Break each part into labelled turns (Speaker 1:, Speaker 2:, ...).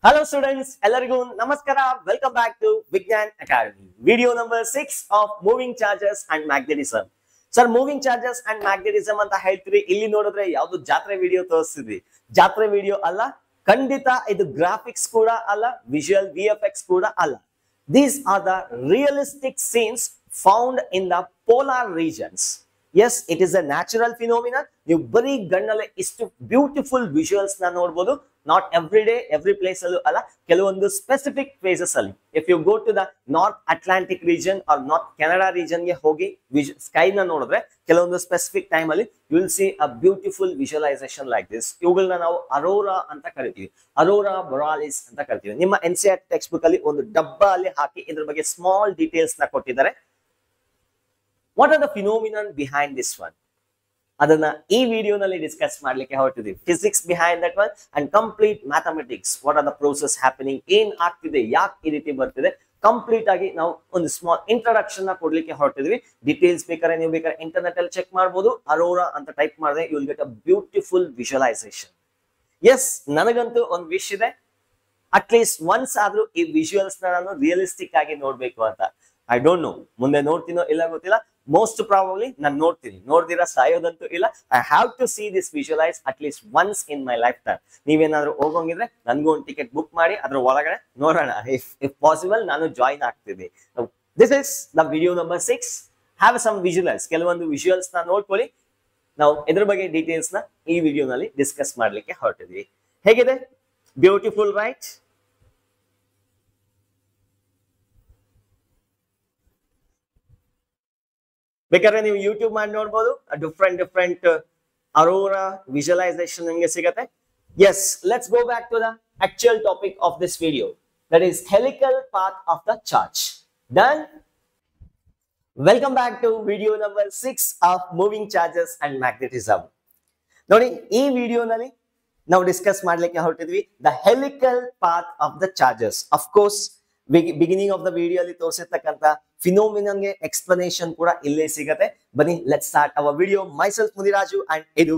Speaker 1: Hello students, ಎಲ್ಲರಿಗೂ ನಮಸ್ಕಾರ. Welcome back to Vignan Academy. Video number 6 of moving charges and magnetism. Sir, moving charges and magnetism ಅಂತ ಹೇಳ್ತೀರಿ. ಇಲ್ಲಿ ನೋಡಿದ್ರೆ ಯಾವುದು ಜಾತ್ರೆ ವಿಡಿಯೋ ತೋರಿಸ್ತಿದ್ವಿ. ಜಾತ್ರೆ ವಿಡಿಯೋ ಅಲ್ಲ, ಖಂಡಿತ ಇದು ಗ್ರಾಫಿಕ್ಸ್ ಕೂಡ ಅಲ್ಲ, ವಿಜುವಲ್ VFX ಕೂಡ ಅಲ್ಲ. These are the realistic scenes found in the polar regions. Yes, it is a natural phenomenon. You bari gannale istu beautiful visuals na nodabodu. Not every day, every place allu alla, ಕೆಲವೊಂದು specific places ಅಲ್ಲಿ. If you go to the North Atlantic region or North Canada region ಗೆ ಹೋಗಿ sky ನ ನೋಡಿದ್ರೆ ಕೆಲವೊಂದು specific time ಅಲ್ಲಿ you will see a beautiful visualization like this. ಇವುಗಳನ್ನ ನಾವು ಅರೋರಾ ಅಂತ ಕರಿತೀವಿ. ಅರೋರಾ ಬೊರಾಲಿಸ್ ಅಂತ ಕರಿತೀವಿ. ನಿಮ್ಮ NCERT ಟೆಕ್ಸ್ಟ್ ಬುಕ್ ಅಲ್ಲಿ ಒಂದು ಡಬ್ಬ ಅಲ್ಲಿ ಹಾಕಿ ಇದ್ರ ಬಗ್ಗೆ ಸ್ಮಾಲ್ ಡೀಟೇಲ್ಸ್ ನ ಕೊಟ್ಟಿದ್ದಾರೆ. What are the phenomenon behind this one? ಅದನ್ನ ಈ ವಿಡಿಯೋನಲ್ಲಿ ಡಿಸ್ಕಸ್ ಮಾಡ್ಲಿಕ್ಕೆ ಹೊರಟಿದ್ದೀವಿ. Physics behind that one and complete mathematics. What are the process happening, ಏನ್ ಆಗ್ತಿದೆ, ಯಾಕೆ ಈ ರೀತಿ ಬರ್ತಿದೆ, ಕಂಪ್ಲೀಟ್ ಆಗಿ ನಾವು ಒಂದು ಸ್ಮಾಲ್ ಇಂಟ್ರೊಡಕ್ಷನ್ ನ ಕೊಡ್ಲಿಕ್ಕೆ ಹೊರಟಿದ್ವಿ. ಡೀಟೇಲ್ಸ್ ಬೇಕಾದ್ರೆ ನೀವು ಬೇಕಾದ್ರೆ ಇಂಟರ್ನೆಟ್ ಅಲ್ಲಿ ಚೆಕ್ ಮಾಡಬಹುದು. ಅರೋರಾ ಅಂತ ಟೈಪ್ ಮಾಡಿದ್ರೆ you will get a beautiful visualisation. Yes, ನನಗಂತೂ ಒಂದು ವಿಶ್ ಇದೆ, ಅಟ್ಲೀಸ್ಟ್ ಒನ್ಸ್ ಆದ್ರೂ ಈ ವಿಜುವಲ್ಸ್ ನಾನು ರಿಯಲಿಸ್ಟಿಕ್ ಆಗಿ ನೋಡ್ಬೇಕು ಅಂತ. ಐ ಡೋಂಟ್ ನೋ ಮುಂದೆ ನೋಡ್ತೀನೋ ಇಲ್ಲ ಗೊತ್ತಿಲ್ಲ. ಮೋಸ್ಟ್ ಪ್ರಾಬಬ್ಲಿ ನಾನು ನೋಡ್ತೀನಿ, ನೋಡ್ದಿರಾ ಸಾಯೋದಂತೂ ಇಲ್ಲ. I have to see this visualise at least once in my lifetime. ನೀವೇನಾದ್ರೂ ಹೋಗೋಂಗಿದ್ರೆ ನನ್ಗೂ ಒಂದು ಟಿಕೆಟ್ ಬುಕ್ ಮಾಡಿ ಅದ್ರ ಒಳಗಡೆ ನೋಡೋಣ. ಇಫ್ ಪಾಸಿಬಲ್ ನಾನು ಜಾಯಿನ್ ಆಗ್ತೀನಿ. This is the video number 6. Have some visuals, ಕೆಲವೊಂದು ವಿಜುವಲ್ಸ್ ನ ನೋಡ್ಕೊಳ್ಳಿ. ನಾವು ಇದ್ರ ಬಗ್ಗೆ ಡೀಟೇಲ್ಸ್ ನ ಈ ವಿಡಿಯೋನಲ್ಲಿ ಡಿಸ್ಕಸ್ ಮಾಡ್ಲಿಕ್ಕೆ ಹೊರಟಿದ್ವಿ. ಹೇಗಿದೆ? Beautiful, right? ಬೇಕಾದ್ರೆ ನೀವು ಯೂಟ್ಯೂಬ್ ಮಾಡಿ ನೋಡ್ಬೋದು. ಡಿಫ್ರೆಂಟ್ ಅರೋರಾ ವಿಜುವಲೈಸೇಷನ್ ನಿಮಗೆ ಸಿಗತ್ತೆ. Yes, let's go back to the actual topic of this video, that is helical path of the charge. Done. Welcome back to video number 6 of moving charges and magnetism. ನೋಡಿ, ಈ ವಿಡಿಯೋನಲ್ಲಿ ನಾವು discuss ಮಾಡ್ಲಿಕ್ಕೆ ಹೊರಟಿದ್ವಿ the helical path of the charges. Of course beginning of the video ಅಲ್ಲಿ ತೋರಿಸಿರ್ತಕ್ಕಂಥ phenomenon ಗೆ explanation ಕೂಡ ಇಲ್ಲೇ ಸಿಗತ್ತೆ. ಬನ್ನಿ, let's start our video. Myself Mudiraju and ಇದು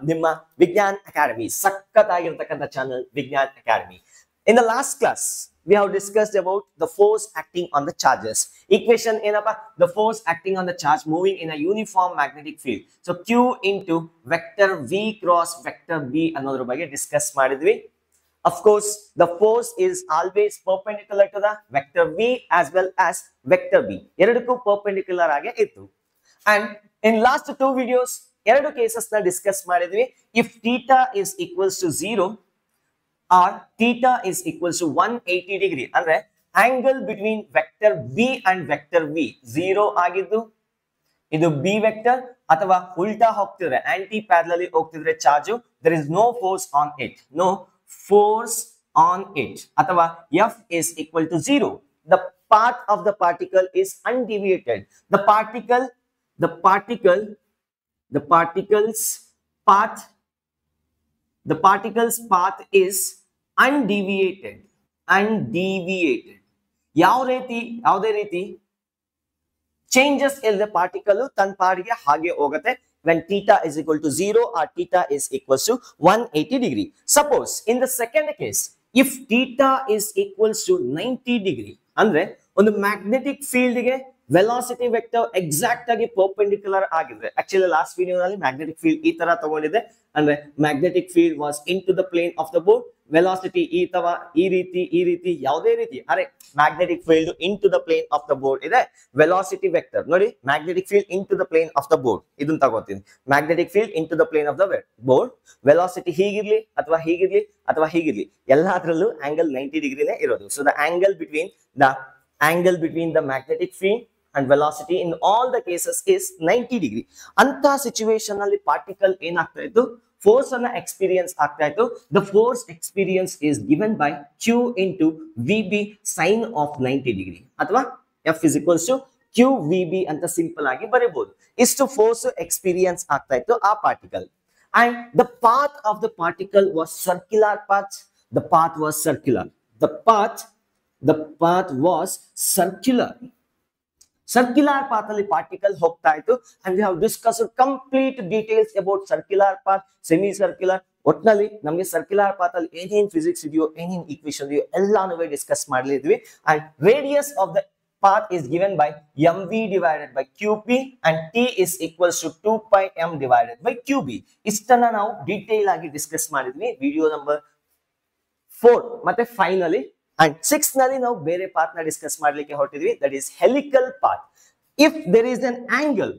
Speaker 1: ನಿಮ್ಮ ವಿಜ್ಞಾನ್ ಅಕಾಡೆಮಿ, ಸಖತ್ತಾಗಿರ್ತಕ್ಕಂಥ ಚಾನಲ್ ವಿಜ್ಞಾನ್ academy. In the last class we have discussed about the force acting on the charges. Equation ಏನಪ್ಪ? The force acting on the charge moving in a uniform magnetic field. So Q into vector V cross vector B ಅನ್ನೋದ್ರ ಬಗ್ಗೆ discuss ಮಾಡಿದ್ವಿ. Of course, the force is always perpendicular to the vector V as well as vector B. ಎರಡಕ್ಕೂ perpendicular ಆಗಿ ಇತ್ತು. And in last 2 videos, ಎರಡು cases ನ discuss ಮಾಡಿದ್ವಿ. If theta is equals to 0 or theta is equals to 180 degree, ಅಂದ್ರೆ angle between vector B and vector V 0 ಆಗಿದ್ದು ಇದು B vector, ಅಥವಾ ಉಲ್ಟಾ ಹೋಗ್ತಿದ್ರೆ ಆಂಟಿ ಪ್ಯಾರಲಲಿ ಹೋಗ್ತಿದ್ರೆ charge, there is no force on it, no force on it, ಅಥವಾ F is equal to 0. The path of the particle is undeviated. The particle's path is undeviated. ಯಾವುದೇ ರೀತಿ changes ಇಲ್ಲದೆ particle ತನ್ನ ಪಾಡಿಗೆ ಹಾಗೆ ಹೋಗುತ್ತೆ when theta is equal to 0 or theta is equals to 180 degree. Suppose in the second case, if theta is equals to 90 degree, ಅಂದ್ರೆ ಒಂದು magnetic field ಗೆ ವೆಲಾಸಿಟಿ ವೆಕ್ಟರ್ ಎಕ್ಸಾಕ್ಟ್ ಆಗಿ ಪರ್ಪೆಂಡಿಕ್ಯುಲರ್ ಆಗಿದ್ರೆ, ಆಕ್ಚುಲಿ ಲಾಸ್ಟ್ ವಿಡಿಯೋನಲ್ಲಿ ಮ್ಯಾಗ್ನೆಟಿಕ್ ಫೀಲ್ಡ್ ಈ ತರ ತಗೊಂಡಿದೆ. ಅಂದ್ರೆ magnetic field was into the plane of the board, velocity ಈ ರೀತಿ ಯಾವುದೇ ರೀತಿ, ಅರೆ magnetic field into the plane of the board ಇದೆ. ವೆಲಾಸಿಟಿ ವೆಕ್ಟರ್ ನೋಡಿ, magnetic field into the plane of the board, ಇದನ್ನ ತಗೋತೀನಿ. Magnetic field into the plane of the board, velocity ಹೀಗಿರ್ಲಿ ಅಥವಾ ಹೀಗಿರ್ಲಿ, ಎಲ್ಲಾದ್ರಲ್ಲೂ ಆಂಗಲ್ 90 ಡಿಗ್ರಿನೇ ಇರೋದು. So the angle between the magnetic field and velocity in all the cases is 90 degree. ಅಂತ situation ಅಲ್ಲಿ particle ಏನಾಗ್ತಾ ಇತ್ತು, force ಅನ್ನ experience ಆಗ್ತಾ ಇತ್ತು. The force experience is given by Q into VB sin of 90 degree, ಅಥವಾ F is equals to QVB ಅಂತ simple ಆಗಿ ಬರೀಬಹುದು. ಇಷ್ಟು ಫೋರ್ಸ್ ಎಕ್ಸ್ಪೀರಿಯನ್ಸ್ ಆಗ್ತಾ ಇತ್ತು ಆ particle. And the path of the particle was circular path. The path was circular. Circular path ಅಲ್ಲಿ particle ಹೋಗ್ತಾ ಇತ್ತು. And we have discussed complete details about circular path, semicircular, ಒಟ್ನಲ್ಲಿ ನಮಗೆ ಸರ್ಕ್ಯುಲರ್ ಪಾತ್ ಅಲ್ಲಿ ಏನೇನ್ ಫಿಸಿಕ್ಸ್ ಇದೆಯೋ ಏನೇನ್ ಈಕ್ವೇಶನ್ ಇದೆಯೋ ಎಲ್ಲಾನು ಡಿಸ್ಕಸ್ ಮಾಡ್ಲಿದ್ವಿ. And radius of the path is given by mv divided by qp and t is equals to 2 pi m divided by qb. ಇಷ್ಟನ್ನ ನಾವು ಡೀಟೇಲ್ ಆಗಿ ಡಿಸ್ಕಸ್ ಮಾಡಿದ್ವಿ ವಿಡಿಯೋ ನಂಬರ್ 4 ಮತ್ತೆ ಫೈನಲಿ. ಅಂಡ್ 6 ನಲ್ಲಿ ನಾವು ಬೇರೆ ಪಾತ್ ನ ಡಿಸ್ಕಸ್ ಮಾಡ್ಲಿಕ್ಕೆ ಹೊರಟಿದ್ವಿ, that is helical path. If there is an angle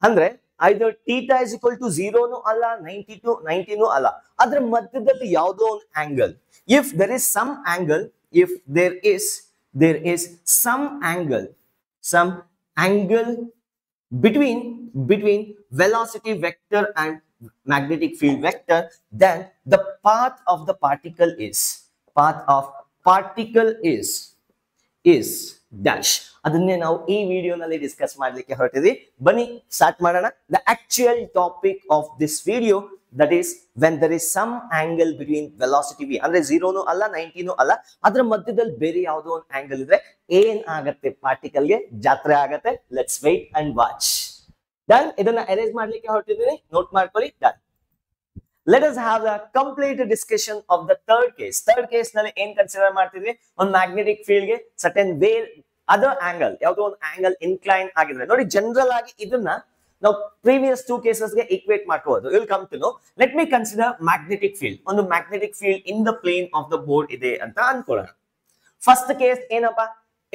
Speaker 1: ಅಂದ್ರೆ either theta is equal to 0 ನು ಅಲ್ಲ 90 to 90 ನು ಅಲ್ಲ, ಅದ್ರ ಮಧ್ಯದಲ್ಲಿ ಯಾವುದೋ ಒಂದು angle. if there is some angle, if there is some angle between velocity vector and magnetic field vector, then the path of particle is dash. ಅದನ್ನೇ ನಾವು ಈ ವಿಡಿಯೋನಲ್ಲಿ ಡಿಸ್ಕಸ್ ಮಾಡ್ಲಿಕ್ಕೆ ಹೊರಟಿದ್ವಿ. ಬನ್ನಿ ಸ್ಟಾರ್ಟ್ ಮಾಡೋಣ. The actual topic of this video, that is when there is some angle between velocity v ಅಂದ್ರೆ 0 ಅಲ್ಲ 90 ಅಲ್ಲ, ಅದ್ರ ಮಧ್ಯದಲ್ಲಿ ಬೇರೆ ಯಾವುದೋ ಒಂದು ಆಂಗಲ್ ಇದ್ರೆ ಏನ್ ಆಗತ್ತೆ, ಪಾರ್ಟಿಕಲ್ ಗೆ ಜಾತ್ರೆ ಆಗತ್ತೆ. Let's wait and watch. Done. ಇದನ್ನ ಅರೇಂಜ್ ಮಾಡ್ಲಿಕ್ಕೆ ಹೊರಟಿದ್ದೀನಿ, ನೋಟ್ ಮಾಡ್ಕೊಳ್ಳಿ. Done. Let us have a complete discussion of the third case. Third case ನಲ್ಲಿ ಏನ್ ಕನ್ಸಿಡರ್ ಮಾಡ್ತಿದ್ವಿ, ಒಂದು ಮ್ಯಾಗ್ನೆಟಿಕ್ ಫೀಲ್ಡ್ ಗೆ ಸರ್ಟನ್ ವೇರ್ ಅದರ್ ಆಂಗಲ್, ಯಾವುದೋ ಒಂದು ಆಂಗಲ್ ಇನ್ಕ್ಲೈನ್ ಆಗಿದ್ರೆ ನೋಡಿ. ಜನರಲ್ ಆಗಿ ಇದನ್ನ ನಾವು ಪ್ರೀವಿಯಸ್ 2 ಕೇಸಸ್ ಗೆ ಈಕ್ವೇಟ್ ಮಾಡ್ಕೋಬಹುದು. Will come to know. Let me consider magnetic field. ಒಂದು magnetic field in the plane of the board ಇದೆ ಅಂತ ಅನ್ಕೊಳ್ಳೋಣ. ಫಸ್ಟ್ ಕೇಸ್ ಏನಪ್ಪಾ,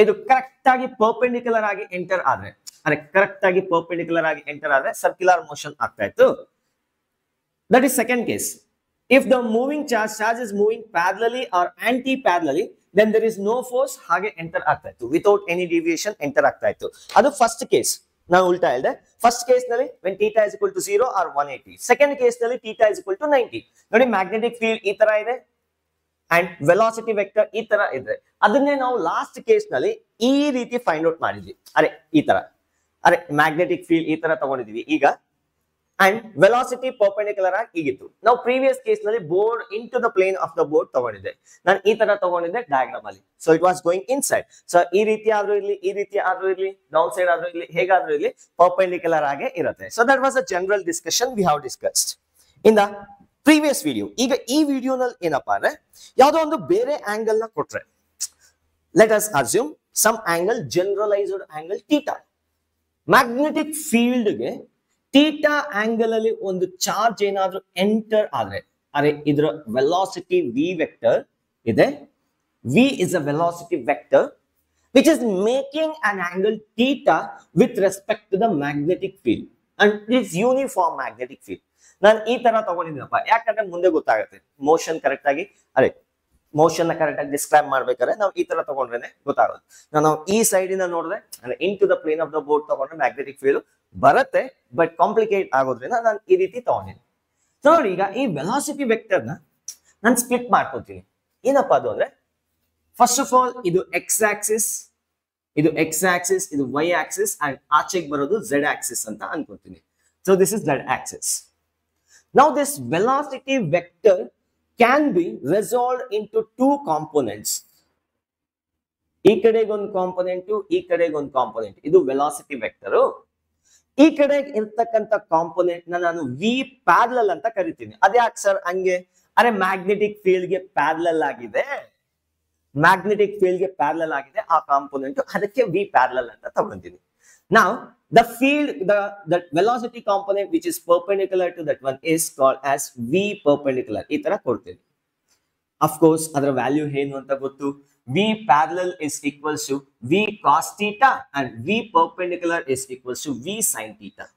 Speaker 1: ಇದು ಕರೆಕ್ಟ್ ಆಗಿ ಪರ್ಪೆಂಡಿಕ್ಯುಲರ್ ಆಗಿ ಎಂಟರ್ ಆದ್ರೆ, ಸರ್ಕ್ಯುಲರ್ ಮೋಷನ್ ಆಗ್ತಾ ಇತ್ತು. That is second case. If the moving charge is moving parallelly or anti-parallelly, then there is no force, ಹಾಗೆ ಎಂಟರ್ ಆಗ್ತಾ ಇತ್ತು, ವಿತೌಟ್ ಎನಿ ಡಿವಿಯೇಷನ್ ಎಂಟರ್ ಆಗ್ತಾ ಇತ್ತು. ಅದು ಫಸ್ಟ್ ಕೇಸ್. ನಾನು ಉಲ್ಟಾ ಹೇಳಿದೆ. ಫಸ್ಟ್ ಕೇಸ್ ನಲ್ಲಿ when theta is equal to 0 or 180. Second case ನಲ್ಲಿ theta is equal to 90. ನೋಡಿ, ಮ್ಯಾಗ್ನೆಟಿಕ್ ಫೀಲ್ಡ್ ಈ ತರ ಇದೆ ಅಂಡ್ ವೆಲಾಸಿಟಿ ವೆಕ್ಟರ್ ಈ ತರ ಇದೆ. ಅದನ್ನೇ ನಾವು ಲಾಸ್ಟ್ ಕೇಸ್ ನಲ್ಲಿ ಈ ರೀತಿ ಫೈಂಡ್ ಔಟ್ ಮಾಡಿದ್ವಿ. ಈ ತರ ಮ್ಯಾಗ್ನೆಟಿಕ್ ಫೀಲ್ಡ್ ಈ ತರ ತಗೊಂಡಿದ್ವಿ ಈಗ, ಅಂಡ್ ವೆಲಾಸಿಟಿ ಪರ್ಪೆಂಡಿಕ್ಯುಲರ್ ಆಗಿ ಹೀಗಿತ್ತು. ನಾವು ಪ್ರೀವಿಯಸ್ ಕೇಸ್ ನಲ್ಲಿ board into the plane of the board ತಗೊಂಡಿದ್ದೆ. ನಾನು ಈ ತರ ತಗೊಂಡಿದ್ದೆ ಡಯಾಗ್ರಾಮ್ ಅಲ್ಲಿ. So it was going inside. So ಈ ರೀತಿ ಆದ್ರೂ ಇರ್ಲಿ, ಈ ರೀತಿ ಆದ್ರೂ ಇರ್ಲಿ, ಡೌನ್ ಸೈಡ್ ಆದ್ರೂ ಇರ್ಲಿ, ಹೇಗಾದ್ರೂ ಇರ್ಲಿ ಪರ್ಪೆಂಡಿಕ್ಯುಲರ್ ಆಗೇ ಇರುತ್ತೆ. So that was a general discussion we have discussed in the previous video. ಈಗ ಈ ವಿಡಿಯೋನಲ್ಲಿ ಏನಪ್ಪಾ ಅಂದ್ರೆ, ಯಾವುದೋ ಒಂದು ಬೇರೆ ಆಂಗಲ್ ನ ಕೊಟ್ರೆ, let us assume some angle, generalised angle theta. Magnetic field ಗೆ ಥೀಟಾ ಆಂಗಲ್ ಅಲ್ಲಿ ಒಂದು ಚಾರ್ಜ್ ಏನಾದ್ರೂ ಎಂಟರ್ ಆದ್ರೆ, ಇದರ ವೆಲಾಸಿಟಿ ವಿ ವೆಕ್ಟರ್ ಇದೆ. V is a velocity vector which is making an angle theta with respect to the magnetic field and it's uniform magnetic field. ನಾನು ಈ ತರ ತಗೊಂಡಿದ್ದೀನಪ್ಪ, ಯಾಕಂದ್ರೆ ಮುಂದೆ ಗೊತ್ತಾಗುತ್ತೆ ಮೋಷನ್ ಕರೆಕ್ಟ್ ಆಗಿ, ಮೋಷನ್ ನ ಕರೆಕ್ಟ್ ಆಗಿ ಡಿಸ್ಕ್ರೈಬ್ ಮಾಡ್ಬೇಕಾದ್ರೆ ನಾವು ಈ ತರ ತಗೊಂಡ್ರೆ ಗೊತ್ತಾಗೋದು. ನಾವು ಈ ಸೈಡ್ ಇಂದ ನೋಡಿದ್ರೆ into the plane of the board ತಗೊಂಡ್ರೆ ಮ್ಯಾಗ್ನೆಟಿಕ್ ಫೀಲ್ಡ್ ಬರುತ್ತೆ, ಬಟ್ ಕಾಂಪ್ಲಿಕೇಟ್ ಆಗೋದ್ರಿಂದ ನಾನು ಈ ರೀತಿ ತಗೊಂಡಿದ್ದೀನಿ. ಸೊ ನೋಡಿ, ಈಗ ಈ ವೆಲಾಸಿಟಿ ವೆಕ್ಟರ್ ನ ನಾನು ಸ್ಪ್ಲಿಟ್ ಮಾಡ್ಕೊತೀನಿ. ಏನಪ್ಪಾ ಅದು ಅಂದ್ರೆ, ಫಸ್ಟ್ ಆಫ್ ಆಲ್ ಇದು ಎಕ್ಸ್ ಆಕ್ಸಿಸ್, ಇದು ವೈ ಆಕ್ಸಿಸ್ ಅಂಡ್ ಆಚೆಗೆ ಬರೋದು ಝೆಡ್ ಆಕ್ಸಿಸ್ ಅಂತ ಅನ್ಕೊತೀನಿ. So this is Z Axis. Now this velocity vector can be resolved into 2 components. ಈ ಕಡೆಗೆ ಒಂದು ಕಾಂಪೊನೆಂಟ್, ಈ ಕಡೆಗೆ ಒಂದು ಕಾಂಪೊನೆಂಟ್. ಇದು ವೆಲಾಸಿಟಿ ವೆಕ್ಟರ್. ಈ ಕಡೆಗೆ ಇರ್ತಕ್ಕಂಥ ಕಾಂಪೊನೆಂಟ್ ನಾನು ವಿ ಪ್ಯಾರಲಲ್ ಅಂತ ಕರಿತೀನಿ. ಅದ್ಯಾಕೆ ಸರ್ ಹಂಗೆ? ಮ್ಯಾಗ್ನೆಟಿಕ್ ಫೀಲ್ಡ್ ಗೆ ಪ್ಯಾರಲಲ್ ಆಗಿದೆ, ಆ ಕಾಂಪೊನೆಂಟ್, ಅದಕ್ಕೆ ವಿ ಪ್ಯಾರಲಲ್ ಅಂತ ತಗೊಂತೀನಿ. Now the field, the velocity component which is perpendicular to that one is called as v perpendicular. ಈ ತರ ಕೊಡ್ತೀನಿ. Of course ಅದರ ವ್ಯಾಲ್ಯೂ ಏನು ಅಂತ ಗೊತ್ತು. v parallel is equals to v cos theta and v perpendicular is equals to v sin theta.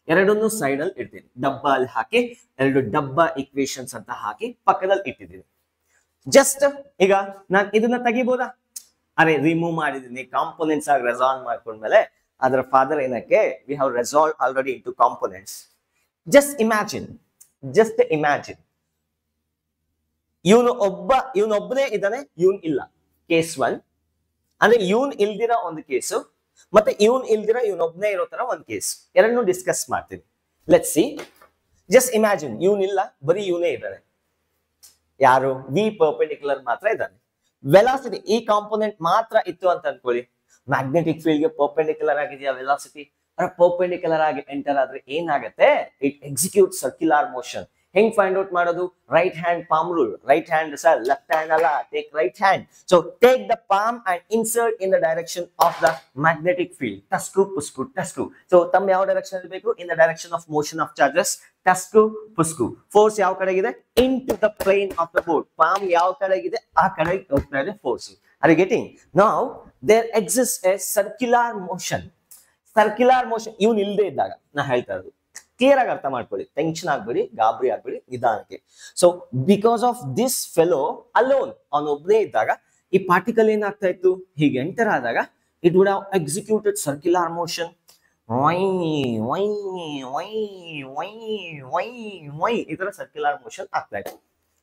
Speaker 1: ಎರಡನ್ನೂ side ಅಲ್ಲಿ ಇಡ್ತೀನಿ, ಡಬ್ಬ ಅಲ್ಲಿ ಹಾಕಿ, ಎರಡು ಡಬ್ಬ ಈಕ್ವೇಶನ್ಸ್ ಅಂತ ಹಾಕಿ ಪಕ್ಕದಲ್ಲಿ ಇಟ್ಟಿದ್ದೀನಿ. ಜಸ್ಟ್ ಈಗ ನಾನು ಇದನ್ನ ತೆಗಿಬೋದಾ? ರಿಮೂವ್ ಮಾಡಿದೀನಿ, ಕಾಂಪೊನೆಂಟ್ಸ್ ಆಗಿ ರೆಸಾಲ್ವ್ ಮಾಡ್ಕೊಂಡ್ಮೇಲೆ ಅದರ ಫಾದರ್ ಏನಕ್ಕೆ, we have resolve already into components. Just imagine ಇವನೊಬ್ಬನೇ ಇದ್ದಾನೆ, ಇವನ್ ಇಲ್ಲ. ಕೇಸ್ 1 ಅಂದ್ರೆ ಇವನ್ ಇಲ್ದಿರ ಒಂದು ಕೇಸು, ಮತ್ತೆ ಇವನ್ ಇಲ್ದಿರ ಇವನೊಬ್ಬನೇ ಇರೋ ತರ ಒಂದು ಕೇಸ್. ಎರಡನ್ನೂ ಡಿಸ್ಕಸ್ ಮಾಡ್ತೀನಿ. Let's see. ಜಸ್ಟ್ ಇಮ್ಯಾಜಿನ್ ಇವನ್ ಇಲ್ಲ, ಬರೀ ಇವನೇ ಇದ್ದಾನೆ. ಯಾರು? ವಿ ಪರ್ಪೆಂಡಿಕ್ಯುಲರ್ ಮಾತ್ರ ಇದ್ದಾನೆ. ವೆಲಾಸಿಟಿ ಈ ಕಾಂಪೊನೆಂಟ್ ಮಾತ್ರ ಇತ್ತು ಅಂತ ಅನ್ಕೊಳ್ಳಿ. ಮ್ಯಾಗ್ನೆಟಿಕ್ ಫೀಲ್ಡ್ ಗೆ ಪರ್ಪೆಂಡಿಕ್ಯುಲರ್ ಆಗಿದೆಯಾ ವೆಲಾಸಿಟಿ? ಪರ್ಪೆಂಡಿಕ್ಯುಲರ್ ಆಗಿ ಎಂಟರ್ ಆದ್ರೆ ಏನಾಗುತ್ತೆ? It execute circular motion. ಹೆಂಗ್ ಫೈಂಡ್ ಔಟ್ ಮಾಡೋದು? Right hand palm rule. Right hand sir, left hand ಅಲ್ಲ. Take right hand. So take the palm and insert in the direction of the magnetic field. ಟಸ್ಕು ಪುಸ್ಕು ಟಸ್ಕು. So ತಮ್ಮ ಯಾವ direction ಇರಬೇಕು? In the direction of motion of charges. ಟಸ್ಕು ಪುಸ್ಕು. Force ಯಾವ ಕಡೆಗಿದೆ? ಇನ್ to the plane of the board. Palm ಯಾವ ಕಡೆಗಿದೆ ಆ ಕಡೆ ಹೋಗ್ತಾ ಇದೆ force. Are you getting? Now there exist a circular motion. Circular motion ಇವನ್ ಇಲ್ಲದೆ ಇದ್ದಾಗ ನಾ ಹೇಳ್ತಾ ಇರೋದು ಕ್ಲಿಯರ್ ಆಗಿ ಅರ್ಥ ಮಾಡ್ಕೊಳ್ಳಿ. ಟೆನ್ಷನ್ ಆಗ್ಬೇಡಿ, ಗಾಬರಿ ಆಗ್ಬೇಡಿ, ನಿಧಾನಕ್ಕೆ. So because of this fellow alone, ಅವನೊಬ್ಬನೇ ಇದ್ದಾಗ ಈ ಪಾರ್ಟಿಕಲ್ ಏನಾಗ್ತಾ ಇತ್ತು? ಹೀಗೆ ಎಂಟರ್ ಆದಾಗ it would have executed circular motion. ವೈ ವೈ ವೈ ವೈ ವೈ ವೈ ಈ ತರ ಸರ್ಕ್ಯುಲರ್ ಮೋಷನ್ ಆಗ್ತಾ ಇತ್ತು.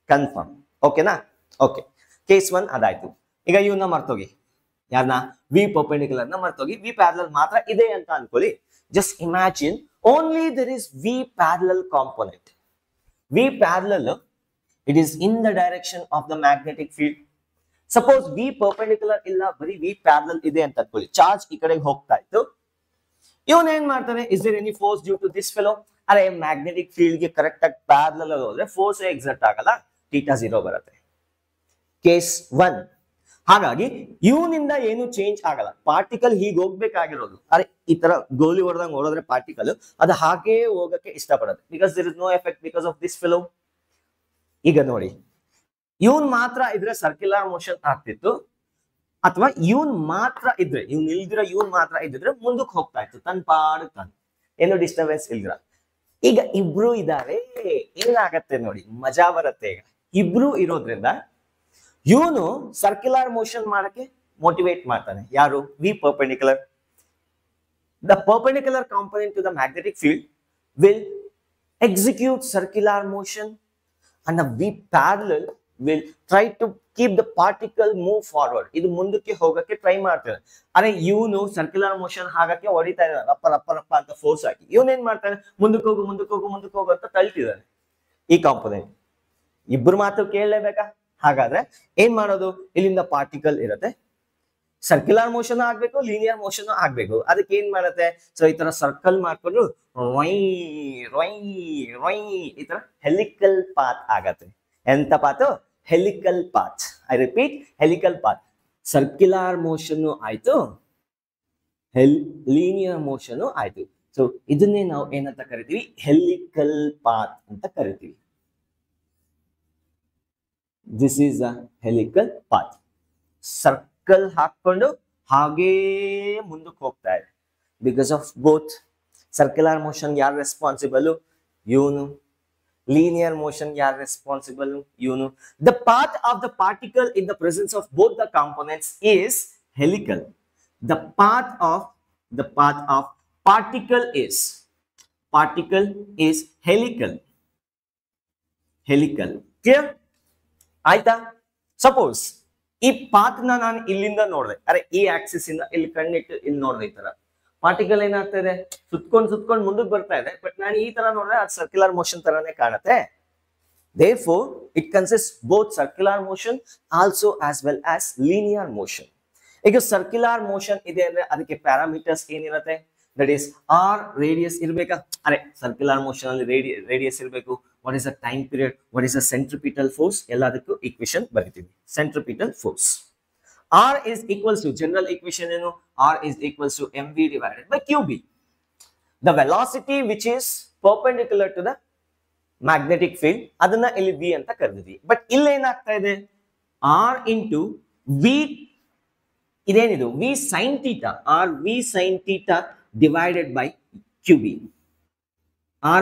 Speaker 1: ಕನ್ಫರ್ಮ್? ಓಕೆನಾ? ಓಕೆ, ಕೇಸ್ 1 ಅದಾಯ್ತು. ಈಗ ಇವನ್ನ ಮರ್ತೋಗಿ, ಯಾರನ್ನ? ವಿ ಪರ್ಪೆಂಡಿಕ್ಯುಲರ್ ನ ಮರ್ತೋಗಿ, ವಿ ಪ್ಯಾರಲಲ್ ಮಾತ್ರ ಇದೆ ಅಂತ ಅನ್ಕೊಳ್ಳಿ. Just imagine only there is V parallel component. V parallel, it is in the direction of the magnetic field. Suppose V perpendicular illa, bari V parallel ide anta anಕೊಳ್ಳಿ. Charge ಈ ಕಡೆಗೆ ಹೋಗ್ತಾ ಇತ್ತು. ಇವನ್ ಏನ್ ಮಾಡ್ತಾನೆ? is there any force due to this fellow? ಅರೆ magnetic field ಗೆ correct ಆಗಿ ಪ್ಯಾರಲಲ್ ಹೋದ್ರೆ ಫೋರ್ಸ್ ಎಕ್ಸರ್ಟ್ ಆಗಲ್ಲ, θ 0 ಬರುತ್ತೆ. ಕೇಸ್ 1. ಹಾಗಾಗಿ ಇವನಿಂದ ಏನು ಚೇಂಜ್ ಆಗಲ್ಲ. ಪಾರ್ಟಿಕಲ್ ಹೀಗೆ ಹೋಗ್ಬೇಕಾಗಿರೋದು, ಅರೆ ಈ ತರ ಗೋಲಿ ಹೊಡೆದಂಗ್ ಹೊಡೆದ್ರೆ ಪಾರ್ಟಿಕಲ್ ಅದು ಹಾಗೆ ಹೋಗಕ್ಕೆ ಇಷ್ಟಪಡುತ್ತೆ. Because there is no effect because of this fellow. ಈಗ ನೋಡಿ, ಇವನ್ ಮಾತ್ರ ಇದ್ರೆ ಸರ್ಕ್ಯುಲರ್ ಮೋಷನ್ ಆಗ್ತಿತ್ತು, ಅಥವಾ ಇವನ್ ಮಾತ್ರ ಇದ್ರೆ, ಇವ್ನ್ ಇಲ್ದಿರ ಇವನ್ ಮಾತ್ರ ಇದ್ದಿದ್ರೆ ಮುಂದಕ್ಕೆ ಹೋಗ್ತಾ ಇತ್ತು ತನ್ ಪಾಡು ತಾನು, ಏನು ಡಿಸ್ಟರ್ಬೆನ್ಸ್ ಇಲ್ದಿರ. ಈಗ ಇಬ್ರು ಇದಾರೆ, ಏನಾಗತ್ತೆ ನೋಡಿ, ಮಜಾ ಬರುತ್ತೆ. ಈಗ ಇಬ್ರು ಇರೋದ್ರಿಂದ ಇವನು ಸರ್ಕ್ಯುಲರ್ ಮೋಷನ್ ಮಾಡಕ್ಕೆ ಮೋಟಿವೇಟ್ ಮಾಡ್ತಾನೆ. ಯಾರು? V perpendicular. The perpendicular component to the magnetic field will execute circular motion and the v parallel will try to keep the particle move forward. ಇದು ಮುಂದಕ್ಕೆ ಹೋಗಕ್ಕೆ ಟ್ರೈ ಮಾಡ್ತಾನೆ. ಅರೆ ಇವನು ಸರ್ಕ್ಯುಲರ್ ಮೋಷನ್ ಆಗಕ್ಕೆ ಹೊಡಿತಾ ಇದ್ದಾನೆ, ರಪ್ಪ ರಪ್ಪ ರಪ್ಪ ಅಂತ ಫೋರ್ಸ್ ಹಾಕಿ. ಇವನ್ ಏನ್ ಮಾಡ್ತಾನೆ? ಮುಂದಕ್ಕೆ ಹೋಗು ಮುಂದಕ್ಕೆ ಹೋಗು ಮುಂದಕ್ಕೆ ಹೋಗು ಅಂತ ತಳ್ತಿದ್ದಾನೆ ಈ ಕಾಂಪೊನೆಂಟ್. ಇಬ್ರು ಮಾತು ಕೇಳಲೇಬೇಕಾ? ಹಾಗಾದ್ರೆ ಏನ್ ಮಾಡೋದು? ಇಲ್ಲಿಂದ ಪಾರ್ಟಿಕಲ್ ಇರುತ್ತೆ, ಸರ್ಕ್ಯುಲರ್ ಮೋಷನ್ ಆಗ್ಬೇಕು, ಲೀನಿಯರ್ ಮೋಷನ್ ಆಗ್ಬೇಕು. ಅದಕ್ಕೆ ಏನ್ ಮಾಡುತ್ತೆ? ಸೊ ಈ ತರ ಸರ್ಕಲ್ ಮಾಡ್ಕೊಂಡು ವೈ ವೈ ವೈ ಈ ತರ ಹೆಲಿಕಲ್ ಪಾತ್ ಆಗತ್ತೆ. ಎಂತ path? Helical path. I repeat, helical path. Circular motion ಆಯ್ತು, ಲೀನಿಯರ್ ಮೋಷನ್ ಆಯ್ತು. ಸೊ ಇದನ್ನೇ ನಾವು ಏನಂತ ಕರಿತೀವಿ? ಹೆಲಿಕಲ್ ಪಾತ್ ಅಂತ ಕರಿತೀವಿ. This is a helical path. Circle ಹಾಕೊಂಡು ಹಾಗೇ ಮುಂದಕ್ಕೆ ಹೋಗ್ತಾ ಇದೆ. Because of both circular motion ಯಾರು ರೆಸ್ಪಾನ್ಸಿಬಲ್? ಇವನು. ಲೀನಿಯರ್ ಮೋಷನ್ ಯಾರು ರೆಸ್ಪಾನ್ಸಿಬಲ್? ಇವನು. The path of the particle in the presence of both the components is helical. The path of particle is helical. Clear? ಆಯ್ತಾ? ಸಪೋಸ್ ಈ path ನಾನು ಇಲ್ಲಿಂದ ನೋಡಿದೆ, ಅರೆ ಈ ಆಕ್ಸಿಸ್ ಇಂದ ಇಲ್ಲಿ ಕಣ್ಣಿಟ್ಟು ಇಲ್ಲಿ ನೋಡಿದೆ, ಈ ತರ ಪಾರ್ಟಿಕಲ್ ಏನಾಗ್ತಾ ಇದೆ? ಸುತ್ಕೊಂಡು ಮುಂದಕ್ಕೆ ಬರ್ತಾ ಇದೆ. ಬಟ್ ನಾನು ಈ ತರ ನೋಡಿದ್ರೆ ಅದು ಸರ್ಕ್ಯುಲರ್ ಮೋಷನ್ ತರಾನೇ ಕಾಣುತ್ತೆ. Therefore, it consists both circular motion also as well as linear motion. ಈಗ ಸರ್ಕ್ಯುಲರ್ ಮೋಷನ್ ಇದೆ ಅಂದ್ರೆ ಅದಕ್ಕೆ ಪ್ಯಾರಾಮೀಟರ್ಸ್ ಏನಿರುತ್ತೆ? ದಟ್ ಈಸ್ ಆರ್ ರೇಡಿಯಸ್ ಇರ್ಬೇಕಾ? ಅರೆ ಸರ್ಕ್ಯುಲರ್ ಮೋಷನ್ ಅಲ್ಲಿ ರೇಡಿಯಸ್ ಇರಬೇಕು. What is the time period? What is the centripetal force? ಎಲ್ಲದಕ್ಕೂ ಈಕ್ವೇಶನ್ ಬರೀತೀವಿ. Centripetal force R is equals to, general equation ಏನು? R is equals to mv divided by qb. The velocity which is perpendicular to the magnetic field ಅದನ್ನ ಇಲ್ಲಿ v ಅಂತ ಕರೆದಿದ್ವಿ. But ಇಲ್ಲಿ ಏನಾಗ್ತಾ ಇದೆ? R into v, ಇದೇನಿದು? v sin theta, r v sin theta divided by qb.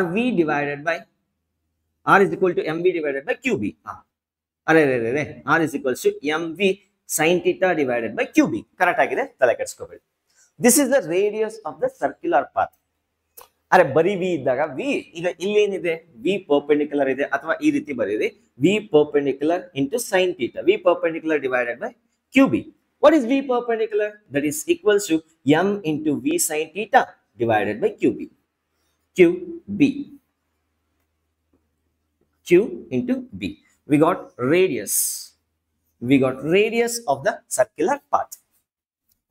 Speaker 1: rv divided by r is equal to mv divided by qb. ಅರೆ r is equals to mv sin theta divided by qb. Correct ಆಗಿದೆ, ತಲೆ ಕೆಡಿಸ್ಕೋಬೇಡಿ. This is the radius of the circular path. ಅರೆ ಬರೀ V ಇದ್ದಾಗ V, ಈಗ ಇಲ್ಲೇನಿದೆ? V perpendicular ಇದೆ, ಅಥವಾ ಈ ರೀತಿ ಬರೀರಿ, v perpendicular into sine theta. V perpendicular divided by qb. What is v perpendicular? That is equals to m into v sin theta divided by qb. qb. q into b. We got radius. We got radius of the circular path.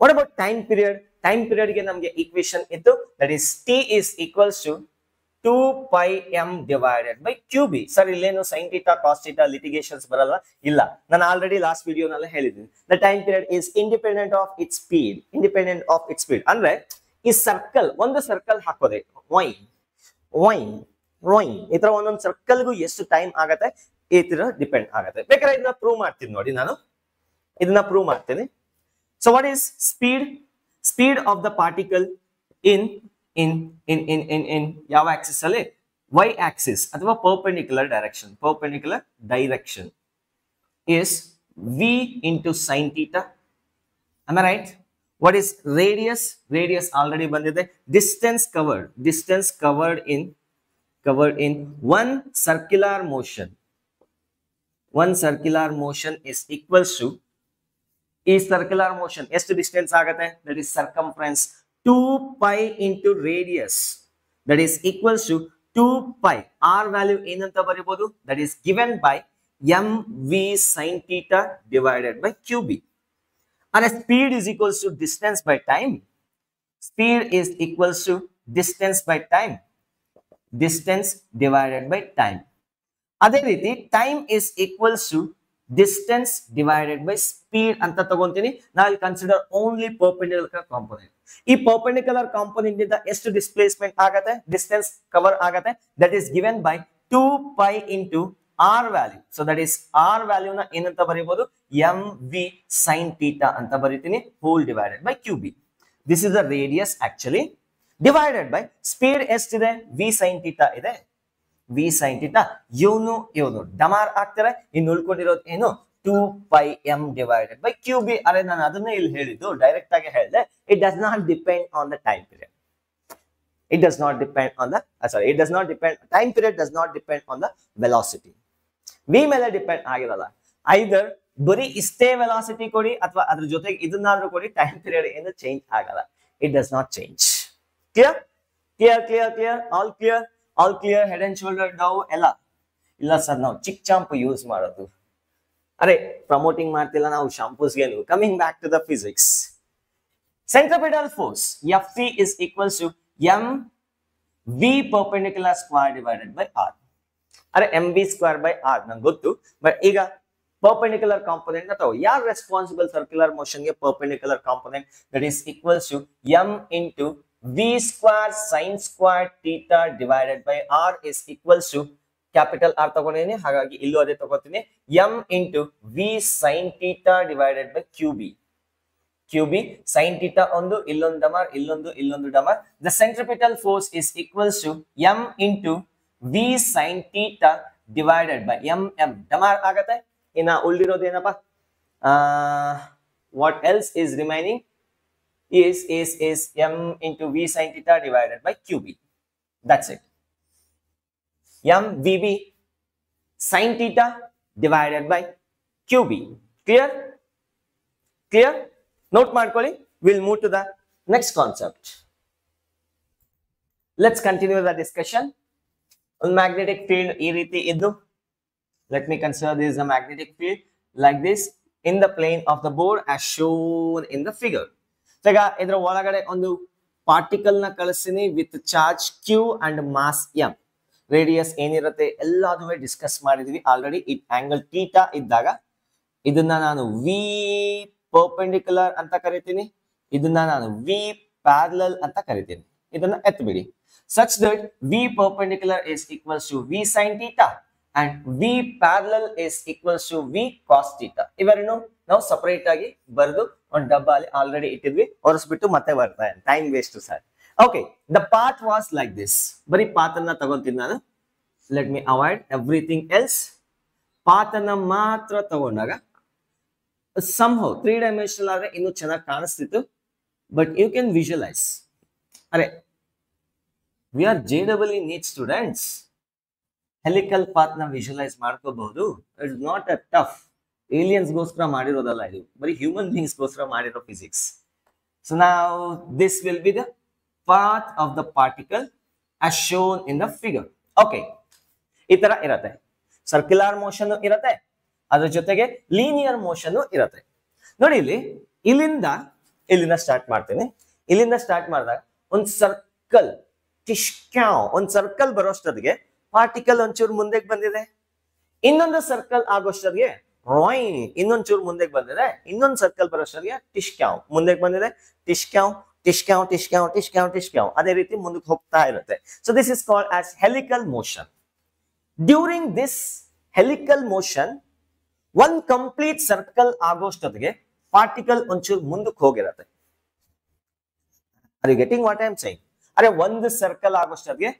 Speaker 1: What about time period? Time period ಗೆ ನಮಗೆ equation ಇತ್ತು, that is t is equals to 2 pi m divided by qb. Sir ಇಲ್ಲೇನು sin theta cos theta litigations ಬರಲ್ಲ, ಇಲ್ಲ, ನಾನು already last ವಿಡಿಯೋನಲ್ಲಿ ಹೇಳಿದ್ದೀನಿ. The time period is independent of its speed, independent of its speed ಅಂದ್ರೆ ಈ circle, ಒಂದು circle ಹಾಕೋದೆ Y ವೈ ವೈ, ಈ ತರ ಒಂದೊಂದು ಸರ್ಕಲ್ಗೂ ಎಷ್ಟು ಟೈಮ್ ಆಗತ್ತೆ ಈ ತರ ಡಿಪೆಂಡ್ ಆಗತ್ತೆ. ಬೇಕಾದ್ರೆ ಇದನ್ನ ಪ್ರೂವ್ ಮಾಡ್ತೀನಿ ನೋಡಿ, ನಾನು ಇದನ್ನ ಪ್ರೂವ್ ಮಾಡ್ತೀನಿ. So what is speed? Speed of the particle in ಯಾವ ಆಕ್ಸಿಸ್ ಅಲ್ಲಿ? y axis ಅಥವಾ perpendicular direction is v into sin theta. Am I right? What is radius? Radius already bandide. Distance covered in one circular motion. One circular motion is equals to, is circular motion ಎಷ್ಟು distance ಆಗತ್ತೆ? That is circumference 2 pi into radius, that is equals to 2 pi. R value ಏನಂತ ಬರೀಬಹುದು? That is given by mv sin theta divided by qb. And speed is equals to distance by time. Speed is equals to distance by time. Distance divided by time. ಅದೇ ರೀತಿ time is equals to distance divided by speed ಅಂತ ತಗೊಂತೀನಿ. Now I'll consider only perpendicular component. ಈ perpendicular component ಇಂದ ಎಷ್ಟು displacement ಆಗತ್ತೆ, distance cover ಆಗತ್ತೆ? That is given by 2 pi into r value. So that is r value ನ ಏನಂತ ಬರೀಬಹುದು? mv sin theta ಅಂತ ಬರೀತೀನಿ, whole divided by qb. This is the radius actually, divided by speed ಎಷ್ಟಿದೆ? v sin theta ಇದೆ. v sin theta ಇವನು ಡಮಾರ್ ಆಗ್ತಾರೆ, ಇನ್ನು ಉಳ್ಕೊಂಡಿರೋದು ಏನು? 2 pi m divided by qb. ಅರೆ ನಾನು ಅದನ್ನೇ ಇಲ್ಲಿ ಹೇಳಿದ್ದು, ಡೈರೆಕ್ಟ್ ಆಗಿ ಹೇಳಿದೆ. It does not depend on the time period. It does not depend on the time period does not depend on the velocity. v ಮೇಲೆ ಡಿಪೆಂಡ್ ಆಗಿರಲ್ಲ. ಐದರ್ ಬರೀ ಇಷ್ಟೇ ವೆಲಾಸಿಟಿ ಕೊಡಿ ಅಥವಾ ಅದ್ರ ಜೊತೆಗೆ ಇದನ್ನಾದ್ರೂ ಕೊಡಿ, ಟೈಮ್ ಪೀರಿಯಡ್ ಏನು ಚೇಂಜ್ ಆಗಲ್ಲ. It does not change. Clear? All clear? Head and shoulder down ಎಲ್ಲ? ಇಲ್ಲ ಸರ್, ನಾವು ಚಿಕ್ ಚಾಂಪು ಯೂಸ್ ಮಾಡೋದು. ಅರೆ ಪ್ರಮೋಟಿಂಗ್ ಮಾಡ್ತಿಲ್ಲ ನಾವು ಶಾಂಪೂಸ್ಗೆ. Coming back to the physics. Centripetal force Fc is equals to mv perpendicular square divided by r. ಅರೆ mv square by r ನಂಗೆ ಗೊತ್ತು, ಬಟ್ ಈಗ perpendicular component ನ ತಗೋ. ಯಾರು ರೆಸ್ಪಾನ್ಸಿಬಲ್ ಸರ್ಕ್ಯುಲರ್ ಮೋಷನ್ ಗೆ perpendicular component? That is equals to m into v square sin square theta divided by r is equals to capital R ತಗೊಂಡಿದ್ದೀನಿ, ಹಾಗಾಗಿ ಇಲ್ಲೂ ಅದೇ ತಗೋತೀನಿ, m into v sin theta divided by qb. sin theta ಒಂದು, ಇಲ್ಲೊಂದು ಡಮಾರ್, ಇಲ್ಲೊಂದು ಡಮಾರ್. The centripetal force is equals to m into v sin theta divided by m ಡಮಾರ್ ಆಗತ್ತೆ. ಇನ್ನ ಉಳಿದಿರೋದು ಏನಪ್ಪ? What else is remaining? is m into v sin theta divided by qb. That's it. m vb sin theta divided by qb. Clear? Note ಮಾಡ್ಕೊಳ್ಳಿ. We'll move to the next concept. Let's continue the discussion. On magnetic field ಈ ರೀತಿ ಇದ್ದು, let me consider this is a magnetic field like this in the plane of the board as shown in the figure. ಈಗ ಇದರ ಒಳಗಡೆ ಒಂದು particle ನ ಕಳಿಸ್ತೀನಿ with charge q and mass m. Radius ಏನಿರುತ್ತೆ ಎಲ್ಲಾದುವೆ ಡಿಸ್ಕಸ್ ಮಾಡಿದೀವಿ ಆಲ್ರೆಡಿ. ಇಟ್ ಆಂಗಲ್ ಥೀಟಾ ಇದ್ದಾಗ ಇದನ್ನ ನಾನು v perpendicular ಅಂತ ಕರಿತೀನಿ, ಇದನ್ನ ನಾನು v parallel ಅಂತ ಕರಿತೀನಿ. ಇದನ್ನ ಎತ್ಬಿಡಿ. such that v perpendicular is equals to v sin theta and v parallel is equals to v cos theta. ಇವೆರಡನ್ನು ನಾವು ಸಪರೇಟ್ ಆಗಿ ಬರೆದು ಒಂದು ಡಬ್ಬಲ್ಲಿ ಆಲ್ರೆಡಿ ಇಟ್ಟಿದ್ವಿ, ಒರೆಸ್ಬಿಟ್ಟು ಮತ್ತೆ ಬರ್ತಾ ಇದೆ, time waste sir. Okay, the path was like this. ಬರೀ ಪಾತ್ ಅನ್ನ ತಗೊಂತೀನಿ ನಾನು. Let me avoid everything else. Path ಅನ್ನ ಮಾತ್ರ ತಗೊಂಡಾಗ somehow 3 dimensional ಆದ್ರೆ ಇನ್ನೂ ಚೆನ್ನಾಗಿ ಕಾಣಿಸ್ತಿತ್ತು, ಬಟ್ ಯು ಕ್ಯಾನ್ ವಿಜುವಲೈಸ್. ಅರೆ we are JEE NEET students. Helical path ನ ವಿಜುವಲೈಸ್ ಮಾಡ್ಕೋಬಹುದು. It's not a tough. Aliens ಗೋಸ್ಕರ ಮಾಡಿರೋದಲ್ಲ ಇದು, ಬರೀ ಹ್ಯೂಮನ್ ಬೀಯಿಂಗ್ಸ್ ಗೋಸ್ಕರ ಮಾಡಿರೋ ಫಿಸಿಕ್ಸ್. ಸೊ ನಾವು this will be the path of the particle as shown in the figure. Okay, ಈ ತರ ಇರತ್ತೆ. ಸರ್ಕ್ಯುಲರ್ ಮೋಷನ್ ಇರತ್ತೆ, ಅದ್ರ ಜೊತೆಗೆ ಲೀನಿಯರ್ ಮೋಷನ್ ಇರತ್ತೆ. ನೋಡಿ ಇಲ್ಲಿ, ಇಲ್ಲಿಂದ ಸ್ಟಾರ್ಟ್ ಮಾಡ್ತೀನಿ. ಇಲ್ಲಿಂದ ಸ್ಟಾರ್ಟ್ ಮಾಡಿದಾಗ ಒಂದು ಸರ್ಕಲ್ ಟಿಶ್ಕ್ಯಾವ್ ಒಂದ್ ಸರ್ಕಲ್ ಬರೋಷ್ಟೊತ್ತಿಗೆ ಪಾರ್ಟಿಕಲ್ ಒಂಚೂರು ಮುಂದೆಗೆ ಬಂದಿದೆ. ಇನ್ನೊಂದು ಸರ್ಕಲ್ ಆಗೋಷ್ಟೊತ್ತಿಗೆ ರಾಯ್ ಇನ್ನೊಂಚೂರು ಮುಂದೆಗೆ ಬಂದಿದೆ. ಇನ್ನೊಂದು ಸರ್ಕಲ್ ಬರೋಷ್ಟೊತ್ತಿಗೆ ಟಿಶ್ಕ್ಯಾವ್ ಮುಂದೆಗೆ ಬಂದಿದೆ. ಟಿಶ್ಕ್ಯಾವ್ ಟಿಶ್ಕ್ಯಾವ್ ಟಿಶ್ಕ್ಯಾವ್ ಟಿಶ್ಕ್ಯಾವ್ ಟಿಶ್ಕ್ಯಾವ್ ಅದೇ ರೀತಿ ಮುಂದಕ್ಕೆ ಹೋಗ್ತಾ ಇರುತ್ತೆ. So this is called as helical motion. During this helical motion ಒಂದ್ ಕಂಪ್ಲೀಟ್ ಸರ್ಕಲ್ ಆಗೋಷ್ಟೊತ್ತಿಗೆ ಪಾರ್ಟಿಕಲ್ ಒಂಚೂರು ಮುಂದಕ್ಕೆ ಹೋಗಿರತ್ತೆ. Are you getting what I am saying? ಅರೆ ಒಂದು ಸರ್ಕಲ್ ಆಗೋಷ್ಟೊತ್ತಿಗೆ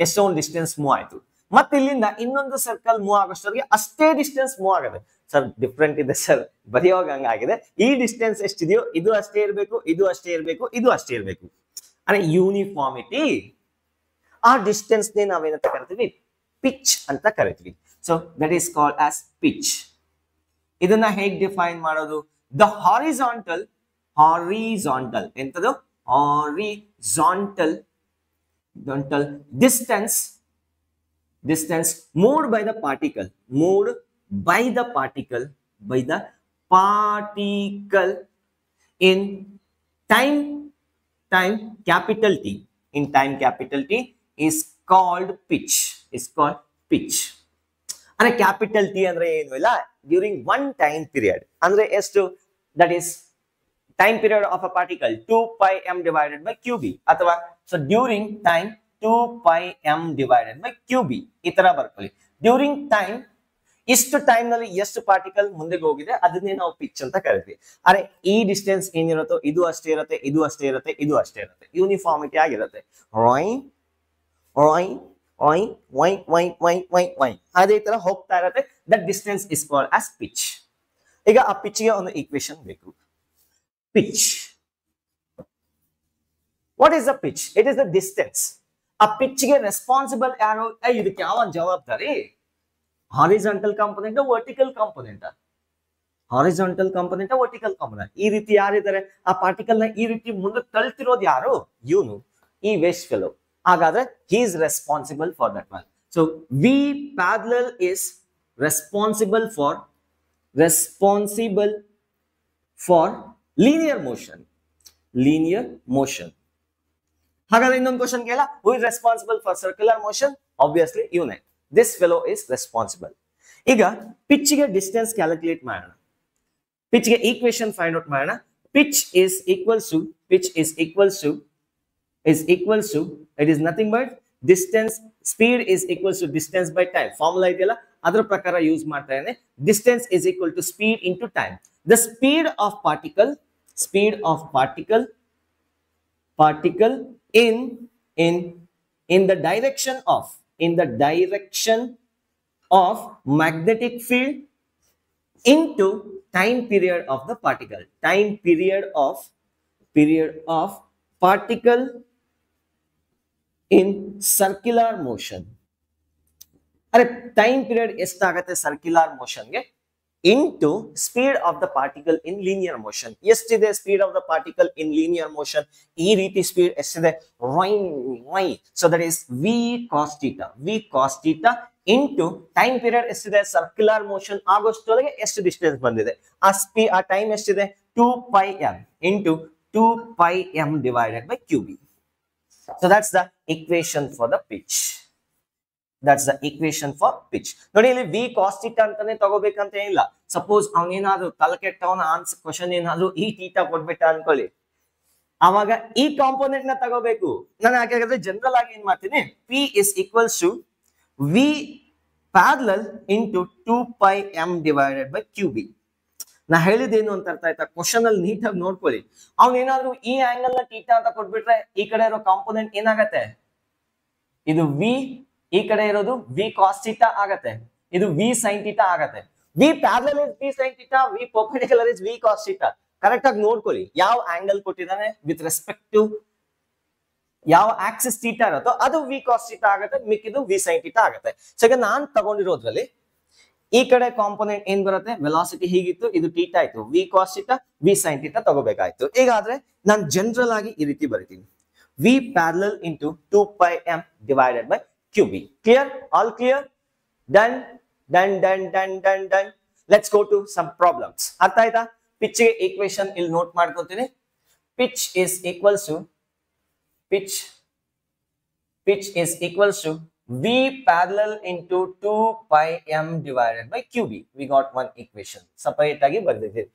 Speaker 1: ಎಷ್ಟೊಂದು ಡಿಸ್ಟೆನ್ಸ್ ಮೂವ್ ಆಯ್ತು, ಮತ್ತೆ ಇಲ್ಲಿಂದ ಇನ್ನೊಂದು ಸರ್ಕಲ್ ಮೂವ್ ಆಗೋಷ್ಟೊತ್ತಿಗೆ ಅಷ್ಟೇ ಡಿಸ್ಟೆನ್ಸ್ ಮೂವ್ ಆಗುತ್ತೆ. ಸರ್ ಡಿಫ್ರೆಂಟ್ ಇದೆ ಸರ್, ಬರೆಯೋವಾಗ ಹಂಗಾಗಿದೆ. ಈ ಡಿಸ್ಟೆನ್ಸ್ ಎಷ್ಟಿದೆಯೋ ಇದು ಅಷ್ಟೇ ಇರಬೇಕು, ಇದು ಅಷ್ಟೇ ಇರಬೇಕು, ಇದು ಅಷ್ಟೇ ಇರಬೇಕು. ಅಂದ್ರೆ ಯೂನಿಫಾರ್ಮಿಟಿ. ಆ ಡಿಸ್ಟೆನ್ಸ್ ನಾವೇನಂತ ಕರಿತೀವಿ? ಪಿಚ್ ಅಂತ ಕರಿತೀವಿ. So that is called as pitch. ಇದನ್ನ ಹೇಗೆ ಡಿಫೈನ್ ಮಾಡೋದು? ದ ಹಾರಿಜಾಂಟಲ್ ಎಂತದು? Horizontal distance moved by the particle in time capital T is called pitch. ಅಂದ್ರೆ ಕ್ಯಾಪಿಟಲ್ ಟಿ ಅಂದ್ರೆ ಏನು ಇಲ್ಲ, ಡ್ಯೂರಿಂಗ್ ಒನ್ ಟೈಮ್ ಪೀರಿಯಡ್ ಅಂದ್ರೆ ಎಷ್ಟು? That is time period of a particle 2 pi m divided by qb, ಅಥವಾ so during time 2 pi m divided by qb ಈ ತರ ಬರ್ಕೊಳ್ಳಿ. ಡ್ಯೂರಿಂಗ್ ಟೈಮ್ ಇಷ್ಟು ಟೈಮ್ ನಲ್ಲಿ ಎಷ್ಟು ಪಾರ್ಟಿಕಲ್ ಮುಂದೆಗೆ ಹೋಗಿದೆ ಅದನ್ನೇ ನಾವು ಪಿಚ್ ಅಂತ ಕರಿತೀವಿ. ಅರೆ ಈ ಡಿಸ್ಟೆನ್ಸ್ ಏನಿರುತ್ತೋ ಇದು ಅಷ್ಟೇ ಇರುತ್ತೆ, ಇದು ಅಷ್ಟೇ ಇರುತ್ತೆ, ಇದು ಅಷ್ಟೇ ಇರುತ್ತೆ, ಯೂನಿಫಾರ್ಮಿಟಿ ಆಗಿರುತ್ತೆ. ಅದೇ ತರ ಹೋಗ್ತಾ ಇರುತ್ತೆ. That distance is called as pitch. ಈಗ ಆ ಪಿಚ್ ಗೆ ಒಂದು ಈಕ್ವೇಶನ್ ಬೇಕು. Pitch. What is the pitch? It is the distance. A pitch ಗೆ responsible arrow ಇದಕ್ಕೆ ಯಾವ ಜವಾಬ್ದಾರಿ? Horizontal component, vertical component? Horizontal component, vertical component. ಈ ರೀತಿ ಯಾರಿದ್ದಾರೆ? ಆ ಪಾರ್ಟಿಕಲ್ ನ ಈ ರೀತಿ ಮುಂದೆ ತಳ್ತಿರೋದು ಯಾರು? ಇವನು, ಈ ವೇಸ್ಟ್ ಫೆಲೋ. ಹಾಗಾದ್ರೆ he is responsible for that one. So V parallel is responsible for linear motion. ಹಾಗಾದ್ರೆ ಇನ್ನೊಂದು ಕ್ವಶನ್ ಕೇಳ, who is responsible for circular motion? Obviously ಇವನೇ. This fellow is responsible. ಈಗ ಪಿಚ್ ಗೆ ಡಿಸ್ಟೆನ್ಸ್ ಕ್ಯಾಲ್ಕುಲೇಟ್ ಮಾಡೋಣ, pitch ಗೆ equation find out ಮಾಡೋಣ. pitch is equals to it is nothing but distance, speed is equals to distance by time. Formula ಇದೆಯಲ್ಲ ಅದರ ಪ್ರಕಾರ use ಮಾಡ್ತಾ ಇದ್ದೇನೆ. distance is equal to speed into time. The speed of particle in the direction of magnetic field into time period of the particle. Time period of particle in circular motion. अरे time period ಎಷ್ಟಾಗುತ್ತೆ circular motion ಗೆ into speed of the particle in linear motion. ಎಷ್ಟಿದೆ speed of the particle in linear motion? ಈ ರೀತಿ speed ಎಷ್ಟಿದೆ? So that is v cos theta into time period ಎಷ್ಟಿದೆ? circular motion ಆಗೋಷ್ಟೊಳಗೆ ಎಷ್ಟು distance ಬಂದಿದೆ? ಆ ಟೈಮ್ ಎಷ್ಟಿದೆ? 2 pi m into 2 pi m divided by qb. So that's the equation for the pitch. ನೋಡಿ ಇಲ್ಲಿ v cos theta ಅಂತಾನೆ ತಗೋಬೇಕಂತ ಏನಿಲ್ಲ. Suppose ಅವನೇನಾದ್ರು ತಲೆ ಕೆಟ್ಟವನ ಆನ್ಸರ್ ಕ್ವಶನ್ ಏನಾದ್ರು ಈ ಥೀಟಾ ಕೊಟ್ಬಿಟ್ಟ ಅನ್ಕೊಳ್ಳಿ, ಅವಾಗ ಈ ಕಾಂಪೋನೆಂಟ್ ನ ತಗೋಬೇಕು. ನಾನು ಹಾಗಾದ್ರೆ ಜನರಲ್ ಆಗಿ ಏನ್ ಮಾಡ್ತೀನಿ, p is equals to v parallel into 2 pi m divided by qb. ನಾ ಹೇಳಿದೇನು ಅಂತ ಅರ್ಥ ಆಯ್ತಾ? ಕ್ವಶನ್ ಅಲ್ಲಿ ನೀಟಾಗಿ ನೋಡ್ಕೊಳ್ಳಿ. ಅವನೇನಾದ್ರು ಈ ಆಂಗಲ್ ನ ಥೀಟಾ ಅಂತ ಕೊಟ್ಬಿಟ್ರೆ ಈ ಕಡೆ ಇರೋ ಕಾಂಪೋನೆಂಟ್ ಏನಾಗತ್ತೆ? ಇದು v, ಈ ಕಡೆ ಇರೋದು v cos theta ಆಗತ್ತೆ, ಇದು v sin theta ಆಗತ್ತೆ. v parallel is v sin theta, v perpendicular is v cos theta. Correct ಆಗಿ ನೋಡ್ಕೊಳ್ಳಿ ಯಾವ ಆಂಗಲ್ ಕೊಟ್ಟಿದ್ದಾನೆ ವಿತ್ ರೆಸ್ಪೆಕ್ಟ್ ಟು ಯಾವ ಆಕ್ಸಿಸ್ ಥೀಟಾ ಇರುತ್ತೋ ಅದು v cos theta ಆಗತ್ತೆ, ಮಿಕ್ಕಿದು v sin theta ಆಗತ್ತೆ. ಸೊ ಈಗ ನಾನ್ ತಗೊಂಡಿರೋದ್ರಲ್ಲಿ ಈ ಕಡೆ ಕಾಂಪೋನೆಂಟ್ ಏನ್ ಬರುತ್ತೆ? ವೆಲಾಸಿಟಿ ಹೀಗಿತ್ತು, ಇದು ಥೀಟಾ ಆಯ್ತು, v cos theta v sin theta ತಗೋಬೇಕಾಯ್ತು. ಈಗಾದ್ರೆ ನಾನು ಜನರಲ್ ಆಗಿ ಈ ರೀತಿ ಬರಿತೀನಿ, v parallel into 2 pi m divided by qb. Clear? All clear? Done. Let's go to some problems. ಅರ್ಥ ಆಯ್ತಾ? ಪಿಚ್ ಗೆ ಈಕ್ವೇಶನ್ ಇಲ್ಲಿ ನೋಟ್ ಮಾಡ್ಕೊತೀನಿ. pitch is equals to pitch is equals to v parallel into 2 pi m divided by qb. We got one equation. Separate ಆಗಿ ಬರ್ದಿದ್ದೀವಿ.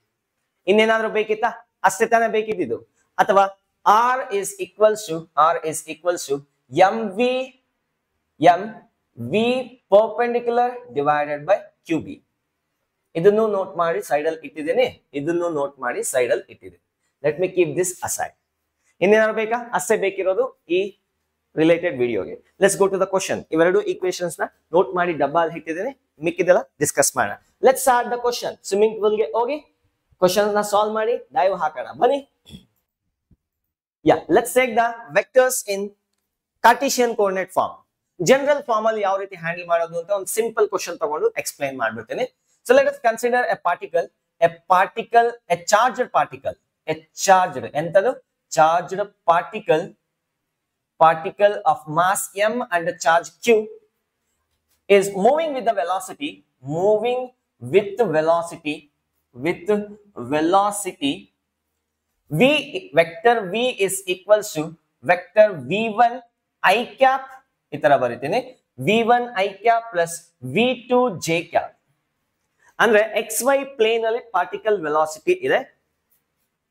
Speaker 1: ಇನ್ನೇನಾದ್ರೂ ಬೇಕಿತ್ತಾ? ಅಷ್ಟೇ ತಾನೇ ಬೇಕಿದ್ದು. ಅಥವಾ r is equals to mv perpendicular divided by qb. ಇದನ್ನು note ಮಾಡಿ side ಅಲ್ಲಿ ಇಟ್ಟಿದ್ದೇನೆ. Let me keep this aside. ಇನ್ನೇನಾದ್ರು ಬೇಕಾ? ಅಷ್ಟೇ ಬೇಕಿರೋದು ಈ ರಿಲೇಟೆಡ್ ವಿಡಿಯೋಗೆ. Let's go to the question. ಇವೆರಡು ಈಕ್ವೇಶನ್ಸ್ ನ ನೋಟ್ ಮಾಡಿ ಡಬ್ಬಾಲ್ ಇಟ್ಟಿದ್ದೇನೆ. ಮಿಕ್ಕಿದೆಲ್ಲ ಡಿಸ್ಕಸ್ ಮಾಡೋಣ. Let's start the question. Swimming pool ಗೆ ಹೋಗಿ ಕ್ವಶನ್ ನ ಸಾಲ್ವ್ ಮಾಡಿ ಡೈವ್ ಹಾಕೋಣ ಬನ್ನಿ. Let's take the vectors in Cartesian coordinate form. General form ಅಲ್ಲಿ ಯಾವ ರೀತಿ ಹ್ಯಾಂಡಲ್ ಮಾಡೋದು ಅಂತ ಒಂದು ಸಿಂಪಲ್ ಕ್ವಶನ್ ತಗೊಂಡು ಎಕ್ಸ್ಪ್ಲೈನ್ ಮಾಡ್ಬಿಡ್ತೇನೆ. So let us consider a charged particle ಎಂತದು charged particle of mass m and a charge q is moving with the velocity v, vector v is equals to vector v1 I cap itara baritene v1 I cap plus v2 j cap. ಅಂದ್ರೆ xy plane ಅಲ್ಲಿ particle velocity ಇದೆ,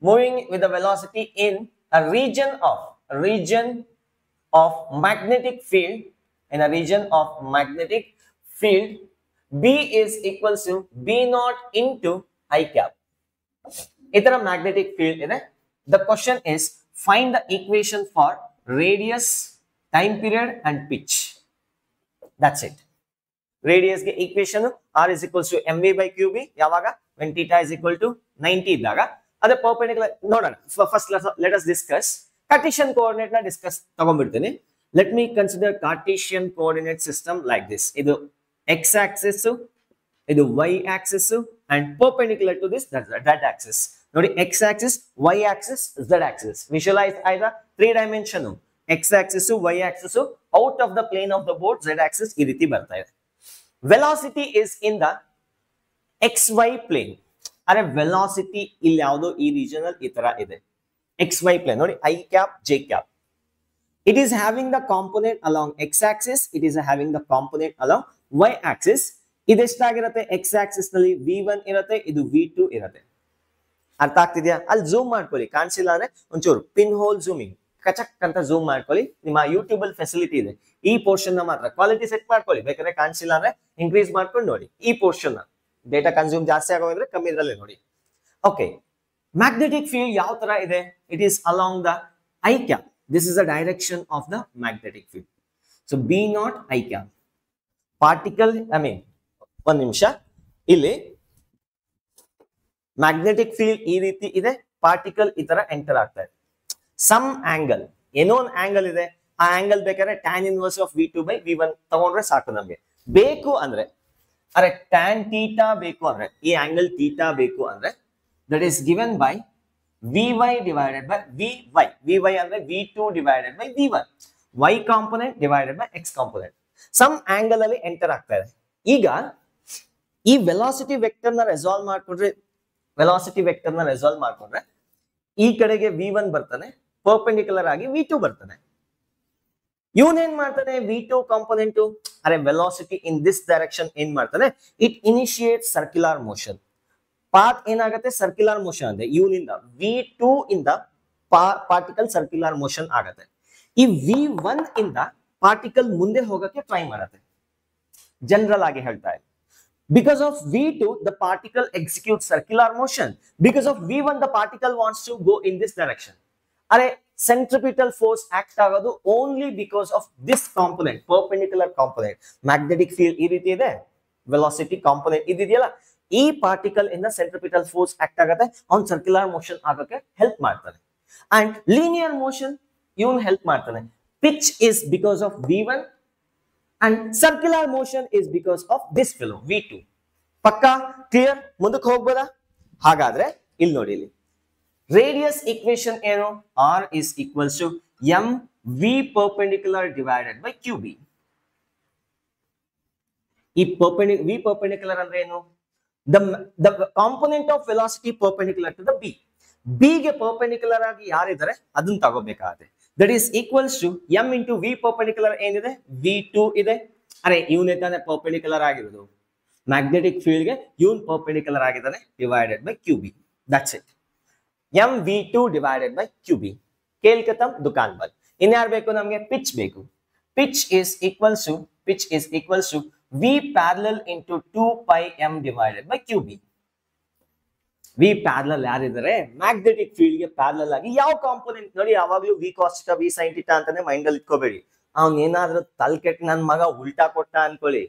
Speaker 1: moving with the velocity in a region of magnetic field. In a region of magnetic field, b is equals to b naught into I cap. Itara magnetic field ಇದೆ. The question is find the equation for radius, time period and pitch. That's it. Radius ಗೆ equation r is equals to mv by qb ಯಾವಾಗ when theta is equal to 90 ಇದ್ದಾಗ. ಅದೇ perpendicular ನೋಡೋಣ. First let us discuss Cartesian coordinate na discuss ತಗೊಂಡ್ಬಿಡ್ತೀನಿ. Let me consider Cartesian coordinate system like this. ಇದು x axis, ಇದು y axis and perpendicular to this that's the z axis. ನೋಡಿ x axis, y axis, z axis. Visualize either 3 dimension x axis, y axis out of the plane of the board, z axis ಈ ರೀತಿ ಬರ್ತಾ ಇದೆ. Velocity is in the xy plane. ಅರೆ velocity ಇಲ್ಲಿ ಯಾವುದೋ ಈ regional ಈ ತರ ಇದೆ. xy plane ನೋಡಿ I cap j cap. It is having the component along x axis, it is having the component along y axis. ಇದೆಷ್ಟಾಗಿರುತ್ತೆ? x axis ನಲ್ಲಿ v1 ಇರುತ್ತೆ, ಇದು v2 ಇರುತ್ತೆ. ಅರ್ಥ ಆಗ್ತಿದ್ಯಾ? ಅಲ್ಲಿ ಝೂಮ್ ಮಾಡ್ಕೊಳ್ಳಿ, ಕಾಣಿಸಿಲ್ಲ ಅಂದ್ರೆ ಒಂಚೂರು ಪಿನ್ ಹೋಲ್ ಝೂಮಿಂಗ್ ಕಚಕ್ ಅಂತ ಝೂಮ್ ಮಾಡ್ಕೊಳ್ಳಿ. ನಿಮ್ಮ ಯೂಟ್ಯೂಬ್ ಅಲ್ಲಿ ಫೆಸಿಲಿಟಿ ಇದೆ. ಈ ಪೋರ್ಷನ್ ನ ಮಾತ್ರ ಕ್ವಾಲಿಟಿ ಸೆಟ್ ಮಾಡ್ಕೊಳ್ಳಿ, ಬೇಕಾದ್ರೆ ಕಾಣಿಸಿಲ್ಲ ಅಂದ್ರೆ ಇನ್ಕ್ರೀಸ್ ಮಾಡ್ಕೊಂಡು ನೋಡಿ. ಈ ಪೋರ್ಷನ್ ನ ಡೇಟಾ ಕನ್ಸ್ಯೂಮ್ ಜಾಸ್ತಿ ಆಗೋದ್ರೆ ಕಮ್ಮಿ ಇದ್ರಲ್ಲೇ ನೋಡಿ. ಓಕೆ, ಮ್ಯಾಗ್ನೆಟಿಕ್ ಫೀಲ್ಡ್ ಯಾವ ತರ ಇದೆ? It is along the I cap. This is the direction of the magnetic field. So B naught I cap. Particle, ಒಂದು ನಿಮಿಷ, ಇಲ್ಲಿ ಮ್ಯಾಗ್ನೆಟಿಕ್ ಫೀಲ್ಡ್ ಈ ರೀತಿ ಇದೆ, ಪಾರ್ಟಿಕಲ್ ಈ ತರ ಎಂಟರ್ ಆಗ್ತಾ ಇದೆ. ಸಮ್ ಆಂಗಲ್, ಏನೋ ಒಂದು ಆಂಗಲ್ ಇದೆ, ಆ ಆಂಗಲ್ ಬೇಕಾದ್ರೆ tan inverse of v2 by v1 ತಗೊಂಡ್ರೆ ಸಾಕು ನಮ್ಗೆ. ಬೇಕು ಅಂದ್ರೆ ಅರೆ tan theta ಬೇಕು ಅಂದ್ರೆ, ಈ ಆಂಗಲ್ theta ಬೇಕು ಅಂದ್ರೆ that is given by vy divided by vy ಅಂದ್ರೆ v2 divided by v1, y component divided by x component. Some angle ಅಲ್ಲಿ ಎಂಟರ್ ಆಗ್ತಾ ಇದೆ. ಈಗ ಈ ವೆಲಾಸಿಟಿ ವೆಕ್ಟರ್ ನ ರೆಸಾಲ್ವ್ ಮಾಡ್ಕೊಂಡ್ರೆ ಈ ಕಡೆಗೆ v1 ಬರ್ತಾನೆ, ಪರ್ಪೆಂಡಿಕ್ಯುಲರ್ ಆಗಿ v2 ಬರ್ತಾನೆ. ಇವನೇನ್ ಮಾಡ್ತಾನೆ? v2 ಕಾಂಪೊನೆಂಟ್ ಅರೆ ವೆಲಾಸಿಟಿ ಇನ್ ದಿಸ್ ಡೈರೆಕ್ಷನ್ ಏನ್ ಮಾಡ್ತಾನೆ? It initiate circular motion. Path ಏನಾಗುತ್ತೆ? ಸರ್ಕ್ಯುಲರ್ ಮೋಷನ್ ಅಂದ್ರೆ ಇವನಿಂದ v2 ಇಂದ ಪಾರ್ಟಿಕಲ್ ಸರ್ಕ್ಯುಲರ್ ಮೋಷನ್ ಆಗತ್ತೆ. ಈ v1 ಇಂದ ಪಾರ್ಟಿಕಲ್ ಮುಂದೆ ಹೋಗಕ್ಕೆ ಟ್ರೈ ಮಾಡತ್ತೆ. ಜನರಲ್ ಆಗಿ ಹೇಳ್ತಾ ಇದೆ, because of v2 the particle executes circular motion, because of v1 the particle wants to go in this direction. ಅರೆ centripetal force act ಆಗೋದು only because of this component, perpendicular component. magnetic field ಈ ರೀತಿ ಇದೆ, velocity component ಇದೆಯಲ್ಲ, ಈ particle ಇಂದ centripetal force act ಆಗುತ್ತೆ, ಅವ್ನ್ circular motion ಆಗಕ್ಕೆ ಹೆಲ್ಪ್ ಮಾಡ್ತಾನೆ. and linear motion even help ಮಾಡ್ತಾನೆ. pitch is because of v1 and circular motion is because of this fellow v2. ಪಕ್ಕಾ ಕ್ಲಿಯರ್? ಮುಂದಕ್ಕೆ ಹೋಗ್ಬೋದಾ? ಹಾಗಾದ್ರೆ ಇಲ್ಲಿ ನೋಡಿ, ಇಲ್ಲಿ ರೇಡಿಯಸ್ ಈಕ್ವೇಶನ್ ಏನು? r is equals to m v perpendicular divided by qb. ಈ v perpendicular ಅಂದ್ರೆ ಏನು? the component of velocity perpendicular to the b. b ಗೆ perpendicular ಆಗಿ ಯಾರಿದ್ದಾರೆ ಅದನ್ನ ತಗೋಬೇಕಾಗುತ್ತೆ. That is equals to M into V perpendicular ಏನಿದೆ v2 ಇದೆ. ಅರೆ ಇವನೇ ತಾನೇ ಪರ್ಪೆಂಡಿಕ್ಯುಲರ್ ಆಗಿರೋದು ಮ್ಯಾಗ್ನೆಟಿಕ್ ಫೀಲ್ಡ್ ಗೆ, ಇವನ್ ಪರ್ಪೆಂಡಿಕ್ಯುಲರ್ ಆಗಿದ್ದಾನೆ divided by QB. That's it. mv2 divided by QB. ಕೇಲ್ ಖತಮ್, ದುಕಾನ್ ಬಂದ್. ಇನ್ಯಾರು ಬೇಕು ನಮ್ಗೆ? ಪಿಚ್ ಬೇಕು. Pitch is equals to v parallel into 2 pi m divided by QB. V parallel ಯಾರಿದ್ದಾರೆ? ಮ್ಯಾಗ್ನೆಟಿಕ್ ಫೀಲ್ಡ್ ಗೆ ಪ್ಯಾರಲಲ್ ಆಗಿ ಯಾವ ಕಾಂಪೋನೆಂಟ್ ನೋಡಿ, ಯಾವಾಗ್ಲೂ V cos theta V sine theta ಅಂತಾನೆ ಮೈಂಡ್ ಅಲ್ಲಿ ಇಟ್ಕೋಬೇಡಿ. ಅವ್ನ್ ಏನಾದ್ರೂ ತಲ್ಕೆಟ್ ನನ್ ಮಗ ಉಲ್ಟಾ ಕೊಟ್ಟ ಅನ್ಕೊಳ್ಳಿ,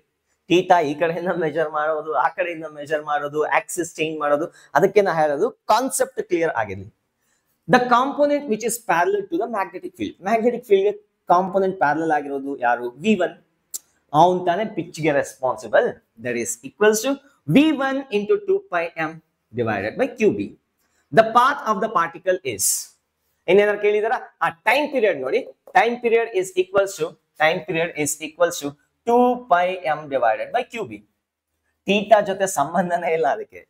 Speaker 1: ಥೀಟಾ ಈ ಕಡೆಯಿಂದ ಮೆಜರ್ ಮಾಡೋದು, ಆ ಕಡೆಯಿಂದ ಮೆಜರ್ ಮಾಡೋದು, ಆಕ್ಸಿಸ್ ಚೇಂಜ್ ಮಾಡೋದು, ಅದಕ್ಕೆ ನಾ ಹೇಳೋದು ಕಾನ್ಸೆಪ್ಟ್ ಕ್ಲಿಯರ್ ಆಗಿರ್ಲಿ. The component which is parallel to the magnetic field. Magnetic field ಗೆ ಕಾಂಪೋನೆಂಟ್ ಪ್ಯಾರಲಲ್ ಆಗಿರೋದು ಯಾರು? V1. ಅವನ್ ತಾನೇ ಪಿಚ್ ಗೆ responsible. That is equals to V1 into 2 pi m divided by QB. The path of the particle is, ಇನ್ನೇನಾರು ಕೇಳಿದಾರ? ಆ time period ನೋಡಿ, time period is equals to 2 pi m divided by QB. Theta ಜೊತೆ ಸಂಬಂಧನೇ ಇಲ್ಲ ಅದಕ್ಕೆ.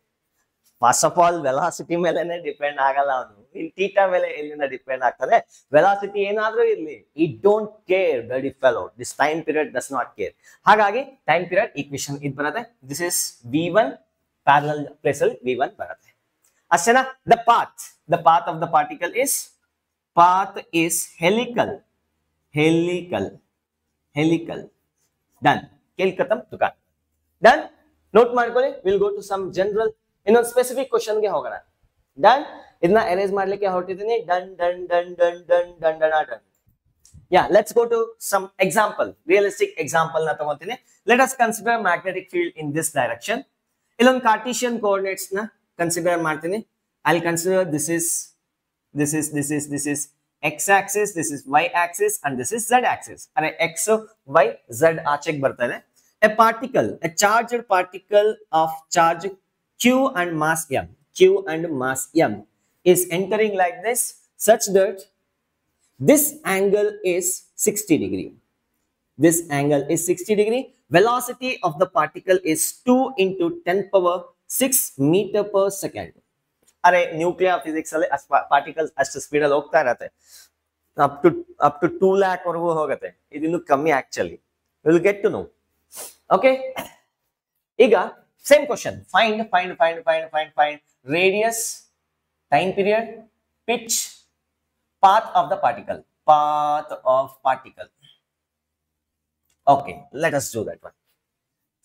Speaker 1: First of all velocity ಮೇಲೆನೆ depend ಆಗಲ್ಲ ಅವನು. ಇಲ್ಲಿ ಥೀಟಾ ಮೇಲೆ ಎಲ್ಲಿಂದ ಡಿಪೆಂಡ್ ಆಗ್ತದೆ? ವೆಲಾಸಿಟಿ ಏನಾದ್ರೂ ಇರ್ಲಿ, it don't care bloody fellow. This time period does not care. ಹಾಗಾಗಿ ಟೈಮ್ ಪೀರಿಯಡ್ ಈಕ್ವೇಶನ್ ಇದು ಬರುತ್ತೆ. This is V1 parallel place ಅಲ್ಲಿ V1 ಬರುತ್ತೆ. ಅಷ್ಟೇನಾ? The path of the particle is helical. Done. ಕೇಲ್ ಖತಮ್, ದುಕಾನ್. ಡನ್. ನೋಟ್ ಮಾಡ್ಕೊಳ್ಳಿ. Will go to some general, ಇನ್ನೊಂದು ಸ್ಪೆಸಿಫಿಕ್ ಕ್ವಶನ್ ಗೆ ಹೋಗೋಣ. ಡನ್. ಇದನ್ನ ಅರೇಂಜ್ ಮಾಡ್ಲಿಕ್ಕೆ ಹೊರಟಿದ್ದೀನಿ. Done done done done done done done done. Yeah, let's go to some example, realistic example ನ ತಗೊಂತೀನಿ. Let us consider magnetic field in this direction. ಇಲ್ಲೊಂದು Cartesian coordinates ನ ಕನ್ಸಿಡರ್ ಮಾಡ್ತೀನಿ. I will consider this is x axis, this is y axis and this is z axis. ಅಂದ್ರೆ x y z ಆಚೆಗೆ ಬರ್ತಾ ಇದೆ. a charged particle of charge q and mass m is entering like this, such that this angle is 60 degree. Velocity of the particle is 2 into 10 power 6 meter per second. ಅರೆ nuclear physics ಅಲ್ಲಿ particles ಅಷ್ಟು speed ಅಲ್ಲಿ ಹೋಗ್ತಾ ಇರತ್ತೆ, up to 2 lakh ವರೆಗೂ ಹೋಗುತ್ತೆ. ಇದಿನ್ನು ಕಮ್ಮಿ actually. Will get to know. Okay, ಈಗ same question. Find radius, time period, pitch, path of the particle. Okay, let us do that one.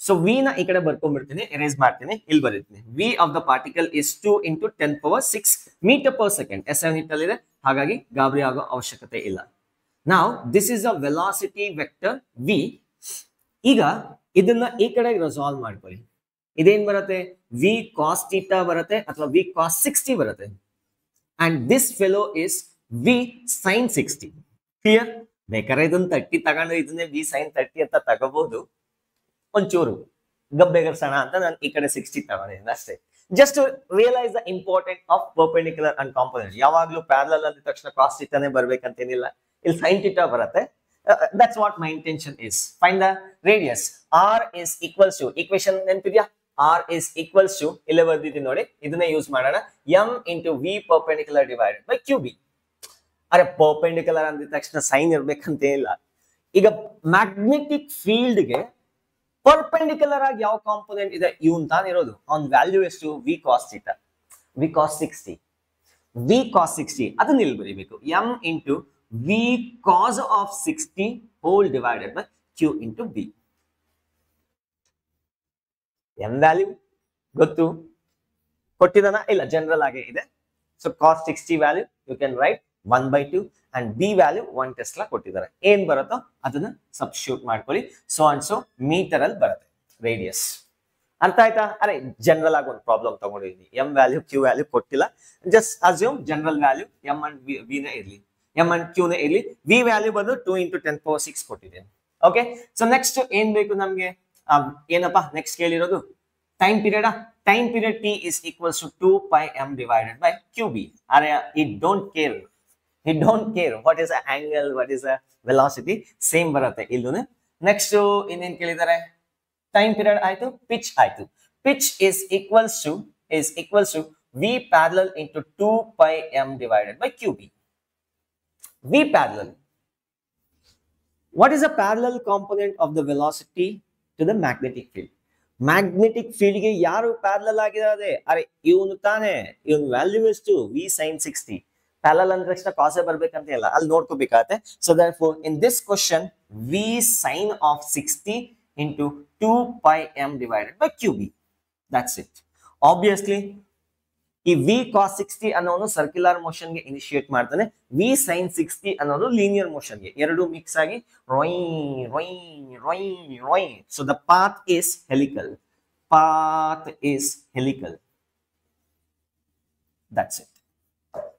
Speaker 1: So v na ಈ ಕಡೆ ಬರ್ಕೊಂಡ್ಬಿಡ್ತೀನಿ, ಎರೇಸ್ ಮಾಡ್ತೀನಿ, ಇಲ್ಲಿ ಬರೀತೀನಿ. v of the particle is 2 into 10 power 6 meter per second. SI unit ಅಲ್ಲಿ ಇದೆ, ಹಾಗಾಗಿ ಗಾಬರಿ ಆಗೋ ಅವಶ್ಯಕತೆ ಇಲ್ಲ. Now this is a velocity vector v. ಈಗ ಇದನ್ನ ಈ ಕಡೆ ರಿಸಾಲ್ವ್ ಮಾಡ್ಕೊಳ್ಳಿ. ಇದೇನ್ ಬರುತ್ತೆ? v cos theta ಬರುತ್ತೆ ಅಥವಾ v cos 60 ಬರುತ್ತೆ. And this fellow is v sin 60. Clear? ಬೇಕಾದ್ರೆ ಇದನ್ನ 30 ತಗೊಂಡು ಇದನ್ನೇ v sin 30 ಅಂತ ತಗೋಬಹುದು. ಒಂಚೂರು ಗಬ್ಬೆಗರ್ಸೋಣ ಅಂತ ನಾನು ಈ ಕಡೆ 60 ತಗೊಂಡಿದ್ದೀನಿ ಅಷ್ಟೇ. Just to realise the important of perpendicular and component. ಯಾವಾಗ್ಲೂ ಪ್ಯಾರಲಲ್ ಅಂದ ತಕ್ಷಣ ಕಾಸ್ ಥೀಟಾನೇ ಬರ್ಬೇಕಂತೇನಿಲ್ಲ, ಇಲ್ಲಿ sin ಥೀಟಾ ಬರುತ್ತೆ. That's what my intention is. Find the radius. r is equals to, equation ನೆನಪಿದ್ಯಾ? r is equals to, ಇಲ್ಲೇ ಬರ್ದಿದ್ದೀನಿ ನೋಡಿ, ಇದನ್ನೇ ಯೂಸ್ ಮಾಡೋಣ. m into v perpendicular divided by qb. ಅರೆ ಪರ್ಪೆಂಡಿಕ್ಯುಲರ್ ಅಂದಿದ ತಕ್ಷಣ ಸೈನ್ ಇರ್ಬೇಕಂತ ಇಲ್ಲ. ಈಗ ಮ್ಯಾಗ್ನೆಟಿಕ್ ಫೀಲ್ಡ್ ಗೆ ಪರ್ಪೆಂಡಿಕ್ಯುಲರ್ ಆಗಿ ಯಾವ ಕಾಂಪೋನೆಂಟ್ ಇದೆ? ಇವನ್ ತಾನೇ ಇರೋದು. ಆನ್ ವ್ಯಾಲ್ಯೂ ಎಷ್ಟು? v cos theta, v cos 60. ಅದನ್ನ ಇಲ್ಲಿ ಬರೀಬೇಕು. m into v cos of 60 whole divided by q into b. m value ಗೊತ್ತು, ಕೊಟ್ಟಿದಾನ? ಇಲ್ಲ, ಜನರಲ್ ಆಗಿ ಇದೆ. So cos 60 value you can write 1/2 and b value 1 tesla ಕೊಟ್ಟಿದ್ದಾರೆ. ಏನ್ ಬರುತ್ತೋ ಅದನ್ನ ಸಬ್ಸ್ಟಿಟ್ಯೂಟ್ ಮಾಡ್ಕೊಳ್ಳಿ. ಸೊ ಅಂಡ್ ಸೊ ಮೀಟರ್ ಅಲ್ಲಿ ಬರುತ್ತೆ ರೇಡಿಯಸ್. ಅರ್ಥ ಆಯ್ತಾ? ಅರೆ ಜನರಲ್ ಆಗಿ ಒಂದು ಪ್ರಾಬ್ಲಮ್ ತಗೊಂಡಿದ್ದೀನಿ. m ವ್ಯಾಲ್ಯೂ q ವ್ಯಾಲ್ಯೂ ಕೊಟ್ಟಿಲ್ಲ, just assume general value m and v ನೇ ಇರ್ಲಿ, m and q ನೇ ಇರ್ಲಿ. v ವ್ಯಾಲ್ಯೂ ಬಂದು 2 into 10 power 6 ಕೊಟ್ಟಿದ್ದೇನೆ. ಓಕೆ, ಸೊ ನೆಕ್ಸ್ಟ್ ಏನ್ ಬೇಕು ನಮ್ಗೆ? ಏನಪ್ಪಾ ನೆಕ್ಸ್ಟ್ ಕೇಳಿರೋದು? Time period. Time period t is equals to 2 pi m divided by qb. ಅರೆ it don't care what is the angle, what is the velocity, same ಬರುತ್ತೆ ಇಲ್ಲೂ. Next ಇನ್ನೇನ್ ಕೇಳಿದ್ದಾರೆ? ಟೈಮ್ ಪೀರಿಯಡ್ ಆಯ್ತು, ಪಿಚ್ ಆಯ್ತು. Pitch is equals to v parallel into 2 pi m divided by qb. V parallel. What is a parallel component of the velocity to the magnetic field? Magnetic field ಗೆ ಯಾರು parallel ಆಗಿದ್ದಾರೆ? ಅರೆ ಇವನು ತಾನೆ, ಇವನ್ value ಎಷ್ಟು? V sin 60. Parallel ಅಂದ್ರೆ ತಕ್ಷಣ ಕಾಸೆ ಬರ್ಬೇಕಂತ ಇಲ್ಲ, ಅಲ್ಲಿ ನೋಡ್ಕೋಬೇಕಾಗತ್ತೆ. So therefore in this question V sin of 60 into 2 pi m divided by QB. That's it. Obviously ಈ V cos 60 ಅನ್ನೋನು ಸರ್ಕ್ಯುಲರ್ ಮೋಷನ್ ಗೆ ಇನಿಷಿಯೇಟ್ ಮಾಡ್ತಾನೆ, V sin 60 ಅನ್ನೋದು ಲೀನಿಯರ್ ಮೋಷನ್ ಗೆ, ಎರಡು ಮಿಕ್ಸ್ ಆಗಿ ರೊಯ್ ರೊಯ್ ರೊಯ್ ರೊಯ್. So the path is helical. Path is helical. That's it.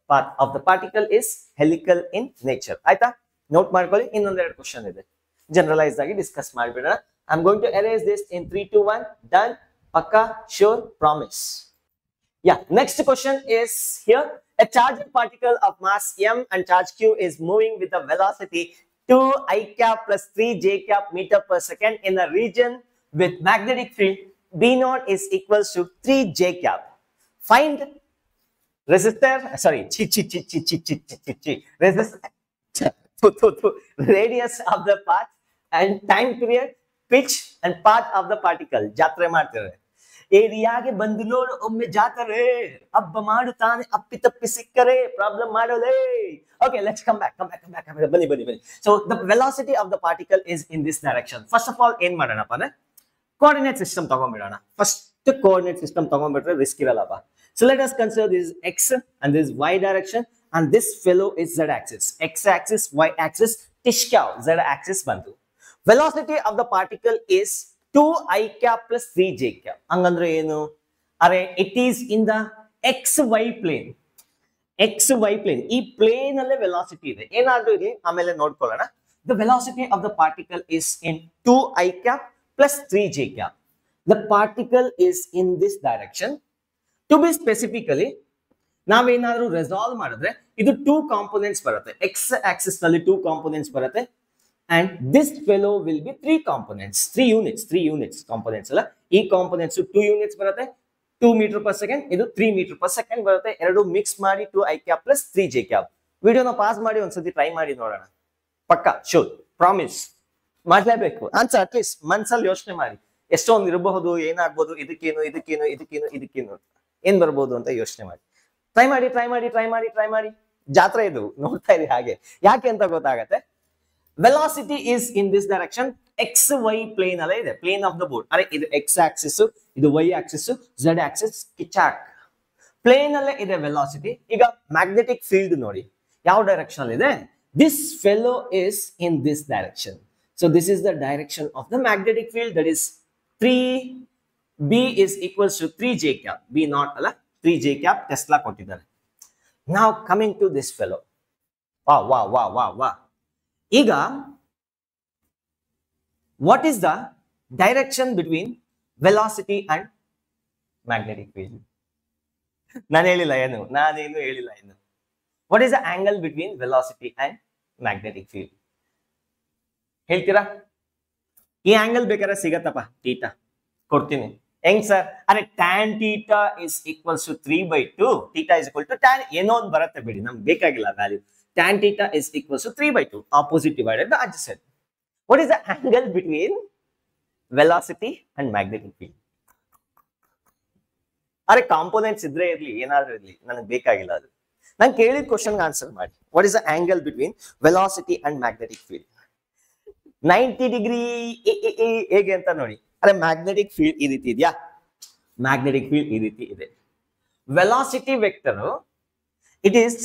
Speaker 1: Path of the particle is helical in nature. ಆಯ್ತಾ? ನೋಟ್ ಮಾಡ್ಕೊಳ್ಳಿ. ಇನ್ನೊಂದೆರಡು ಕ್ವಶನ್ ಇದೆ, ಜನರಲೈಸ್ ಆಗಿ ಡಿಸ್ಕಸ್ ಮಾಡ್ಬಿಡೋಣ. I am going to erase this in 3 2 1. Done? Pakka? Sure? Promise? Yeah, next question is here. A charged particle of mass m and charge q is moving with a velocity 2 I cap plus 3 j cap meter per second in a region with magnetic field B naught is equals to 3 j cap. Find resistor, sorry, resistor, radius of the path and time period, pitch and path of the particle. Jatre ಮಾಡ್ತಾರೆ. ಏರಿಯಾಗೆ ಬಂದು ನೋಡು ಒಮ್ಮೆ ಜಾತ್ರೆ, ಹಬ್ಬ ಮಾಡುತ್ತಾನೆ ಅಪ್ಪಿತಪ್ಪಿ ಸಿಕ್ಕರೆ problem ಮಾಡೋದೇ. Okay, let's come back. ಬನ್ನಿ. So the velocity of the particle is in this direction. First of all ಏನ್ ಮಾಡೋಣಪ್ಪ ಅಂದ್ರೆ ಕೋಆರ್ಡಿನೇಟ್ ಸಿಸ್ಟಮ್ ತಗೊಂಡ್ಬಿಡೋಣ. ಫಸ್ಟ್ ಕೋಆರ್ಡಿನೇಟ್ ಸಿಸ್ಟಮ್ ತಗೊಂಡ್ಬಿಟ್ರೆ ರಿಸ್ಕ್ ಇರಲ್ಲಪ್ಪ. So let us consider this x and this y direction and this fellow is z axis. X axis, y axis, tishkau, z axis ಬಂತು. Velocity of the particle is 2 I cap plus 3 j cap. ಹಂಗಂದ್ರೆ ಏನು? ಅರೆ it is in the XY plane. XY plane. ಈ plane ಅಲ್ಲೇ velocity ಇದೆ. ಏನಾದ್ರೂ ಇಲ್ಲಿ ಆಮೇಲೆ ನೋಡ್ಕೊಳ್ಳೋಣ. The velocity of the particle is in 2 I cap plus 3 j cap. The particle is in this direction. To be specifically, ನಾವೇನಾದ್ರೂ resolve ಮಾಡಿದ್ರೆ ಇದು 2 ಕಾಂಪೋನೆಂಟ್ಸ್ ಬರುತ್ತೆ. X axis ನಲ್ಲಿ 2 ಕಾಂಪೋನೆಂಟ್ಸ್ ಬರುತ್ತೆ. And this fellow will be 3 components, 3 units components ಅಲ್ಲ. ಈ components 2 units ಬರುತ್ತೆ, 2 meter per second, ಇದು 3 meter per second ಬರುತ್ತೆ. ಎರಡು ಮಿಕ್ಸ್ ಮಾಡಿ 2 I cap plus 3 j cap. ವಿಡಿಯೋನ ಪಾಸ್ ಮಾಡಿ ಒಂದ್ಸತಿ ಟ್ರೈ ಮಾಡಿ ನೋಡೋಣ. ಪಕ್ಕಾ? ಶೂರ್? ಪ್ರಾಮಿಸ್? ಮಾಡ್ಲೇಬೇಕು. ಆನ್ಸರ್ ಅಟ್ಲೀಸ್ಟ್ ಮನ್ಸಲ್ಲಿ ಯೋಚನೆ ಮಾಡಿ ಎಷ್ಟೊಂದು ಇರಬಹುದು, ಏನಾಗ್ಬೋದು, ಇದಕ್ಕೇನು ಏನ್ ಬರ್ಬೋದು ಅಂತ ಯೋಚನೆ ಮಾಡಿ. ಟ್ರೈ ಮಾಡಿ. ಜಾತ್ರೆ ಇದು, ನೋಡ್ತಾ ಇರಿ ಹಾಗೆ. ಯಾಕೆ ಅಂತ ಗೊತ್ತಾಗತ್ತೆ. Velocity is in this direction. XY plane ಅಲ್ಲೇ ಇದೆ, plane of the board. ಅರೆ ಇದು x axis, ಇದು y axis, z axis, ಕಿಚಾಕ್ plane ಅಲ್ಲೇ ಇದೆ velocity. ಈಗ magnetic field ನೋಡಿ ಯಾವ ಡೈರೆಕ್ಷನ್ ಅಲ್ಲಿ ಇದೆ. This fellow is in this direction. So this is the direction of the magnetic field, that is 3 B is equals to 3 j cap. B not ಅಲ್ಲ, 3 j cap Tesla ಕೊಟ್ಟಿದ್ದಾರೆ. Now coming to this fellow. Wow. ಈಗ what is the direction between velocity and magnetic field? ನಾನೇನು ಹೇಳಿಲ್ಲ ಏನು. What is the angle between velocity and magnetic field? ಹೇಳ್ತೀರಾ? ಈ angle ಬೇಕಾದ್ರೆ ಸಿಗತ್ತಪ್ಪ, theta ಕೊಡ್ತೀನಿ. ಹೆಂಗ್ ಸರ್? ಅರೆ tan theta is equals to 3/2. theta is equal to tan ಏನೋ ಒಂದು ಬರುತ್ತೆ ಬಿಡಿ, ನಮ್ಗೆ ಬೇಕಾಗಿಲ್ಲ value. Tan theta is equals to 3/2, opposite divided by adjacent. What is the angle between velocity and magnetic field? ಅರೆ ಕಾಂಪೋನೆಂಟ್ಸ್ ಇದ್ರೆ ಇರ್ಲಿ, ಏನಾದ್ರೂ ಇರ್ಲಿ, ನನಗೆ ಬೇಕಾಗಿಲ್ಲ ಅದು. ನಾನು ಕೇಳಿದ ಕ್ವಶನ್ಗೆ ಆನ್ಸರ್ ಮಾಡಿ. What is the angle between velocity and magnetic field? 90 degree ಹೇಗೆ ಅಂತ ನೋಡಿ. ಅರೆ ಮ್ಯಾಗ್ನೆಟಿಕ್ ಫೀಲ್ಡ್ ಈ ರೀತಿ ಇದೆಯಾ? ಮ್ಯಾಗ್ನೆಟಿಕ್ ಫೀಲ್ಡ್ ಈ ರೀತಿ ಇದೆ. Velocity vector it is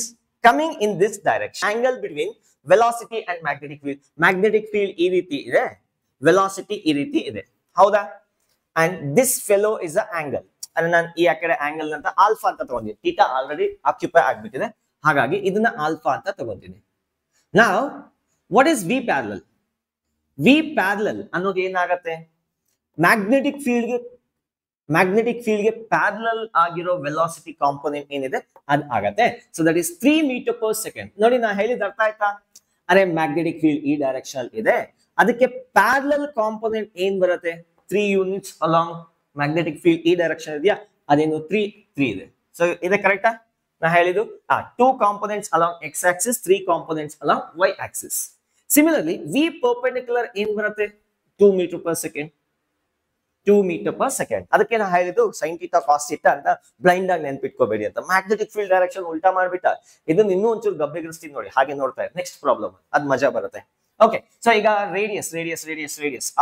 Speaker 1: coming in this direction. Angle between velocity and magnetic field. Magnetic field ಈ ರೀತಿ ಇದೆ, velocity ಈ ರೀತಿ ಇದೆ, ಹೌದಾ? And this fellow is the angle. ಅಂದ್ರೆ ನಾನು ಈ ಕಡೆ ಆಂಗಲ್ ಅಂತ ಆಲ್ಫಾ ಅಂತ ತಗೊಂಡಿದ್ದೀನಿ. ಥೀಟಾ ಆಲ್ರೆಡಿ ಆಕ್ಯುಪೈ ಆಗ್ಬಿಟ್ಟಿದೆ, ಹಾಗಾಗಿ ಇದನ್ನ ಆಲ್ಫಾ ಅಂತ ತಗೊಂತೀನಿ. Now what is V parallel? V parallel ಅನ್ನೋದು ಏನಾಗತ್ತೆ? ಮ್ಯಾಗ್ನೆಟಿಕ್ ಫೀಲ್ಡ್ ಗೆ ಪ್ಯಾರಲಲ್ ಆಗಿರೋ ವೆಲಾಸಿಟಿ ಕಾಂಪೋನೆಂಟ್ ಏನಿದೆ ಅದು ಆಗತ್ತೆ. So that is 3 meter per second. ನೋಡಿ ನಾ ಹೇಳಿದ ಅರ್ಥ ಆಯ್ತಾ? ಅರೆ ಮ್ಯಾಗ್ನೆಟಿಕ್ ಫೀಲ್ಡ್ ಈ ಡೈರೆಕ್ಷನ್ ಇದೆ, ಅದಕ್ಕೆ ಪ್ಯಾರಲಲ್ ಕಾಂಪೋನೆಂಟ್ ಏನ್ ಬರುತ್ತೆ? 3 units ಅಲಾಂಗ್ ಮ್ಯಾಗ್ನೆಟಿಕ್ ಫೀಲ್ಡ್ ಈ ಡೈರೆಕ್ಷನ್ ಇದೆಯಾ, ಅದೇನು 3 ಇದೆ. ಸೊ ಇದೆ ಕರೆಕ್ಟಾ? ನಾ ಹೇಳಿದ್ದು two components along x axis, three components along y axis. Similarly v perpendicular ಏನ್ ಬರುತ್ತೆ 2 metre per second. 2 metre per second. ಅದಕ್ಕೆ ನಾ ಹೇಳಿದ್ದು ಸೈನ್ ಥೀಟಾ ಕಾಸ್ ಥೀಟಾ ಅಂತ ಬ್ಲೈಂಡ್ ಆಗಿ ನೆನ್ಪಿಟ್ಕೋಬೇಡಿ ಅಂತ. ಮ್ಯಾಗ್ನೆಟಿಕ್ ಫೀಲ್ಡ್ ಡೈರೆಕ್ಷನ್ ಉಲ್ಟಾ ಮಾಡ್ಬಿಟ್ಟ. ಇದನ್ನ ಇನ್ನೂ ಒಂಚೂರು ಗಬ್ಬೆಗಿರಿಸ್ತೀನಿ ನೋಡಿ, ಹಾಗೆ ನೋಡ್ತಾ ಇರಿ. ನೆಕ್ಸ್ಟ್ ಪ್ರಾಬ್ಲಮ್ ಅದ್ ಮಜಾ ಬರುತ್ತೆ. ಓಕೆ, ಸೊ ಈಗ radius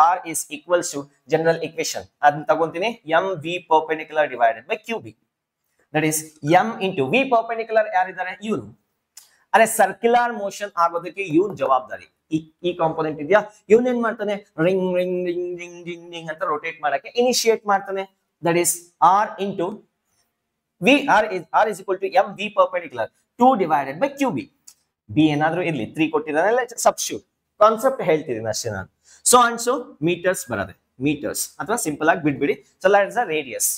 Speaker 1: R is equals to general equation ಅದನ್ನ ತಗೊಂತೀನಿ, M V perpendicular divided by Q B. That is M into V perpendicular ಯಾರಿದ್ದಾರೆ, ಇವನು. ಅದೇ ಸರ್ಕ್ಯುಲರ್ ಮೋಷನ್ ಆಗೋದಕ್ಕೆ ಇವನ್ ಜವಾಬ್ದಾರಿ. ಈ ಕಾಂಪೊನೆಂಟ್ ಇದೆಯಾ, ಇವನ್ ಏನ್ ಮಾಡ್ತಾನೆ, ring ring ring ring ring ring ಅಂತ ರೊಟೇಟ್ ಮಾಡಕ್ಕೆ ಇನಿಶಿಯೇಟ್ ಮಾಡ್ತಾನೆ. That is r into v, r is equal to m V perpendicular 2 divided by Q b. B ಏನಾದ್ರೂ ಇರ್ಲಿ, 3 ಕೊಟ್ಟಿದ್ದಾನೆ, ಸಬ್ಸ್ಟಿಟ್ಯೂಟ್ ಕಾನ್ಸೆಪ್ಟ್ ಹೇಳ್ತಿದ್ದೀನಿ ಅಷ್ಟೇ ನಾನು. ಸೊ ಅಂಡ್ ಸೊ ಮೀಟರ್ಸ್ ಬರುತ್ತೆ, ಮೀಟರ್ಸ್ ಅಥವಾ ಸಿಂಪಲ್ ಆಗಿ ಬಿಟ್ಬಿಡಿ. So that is the radius.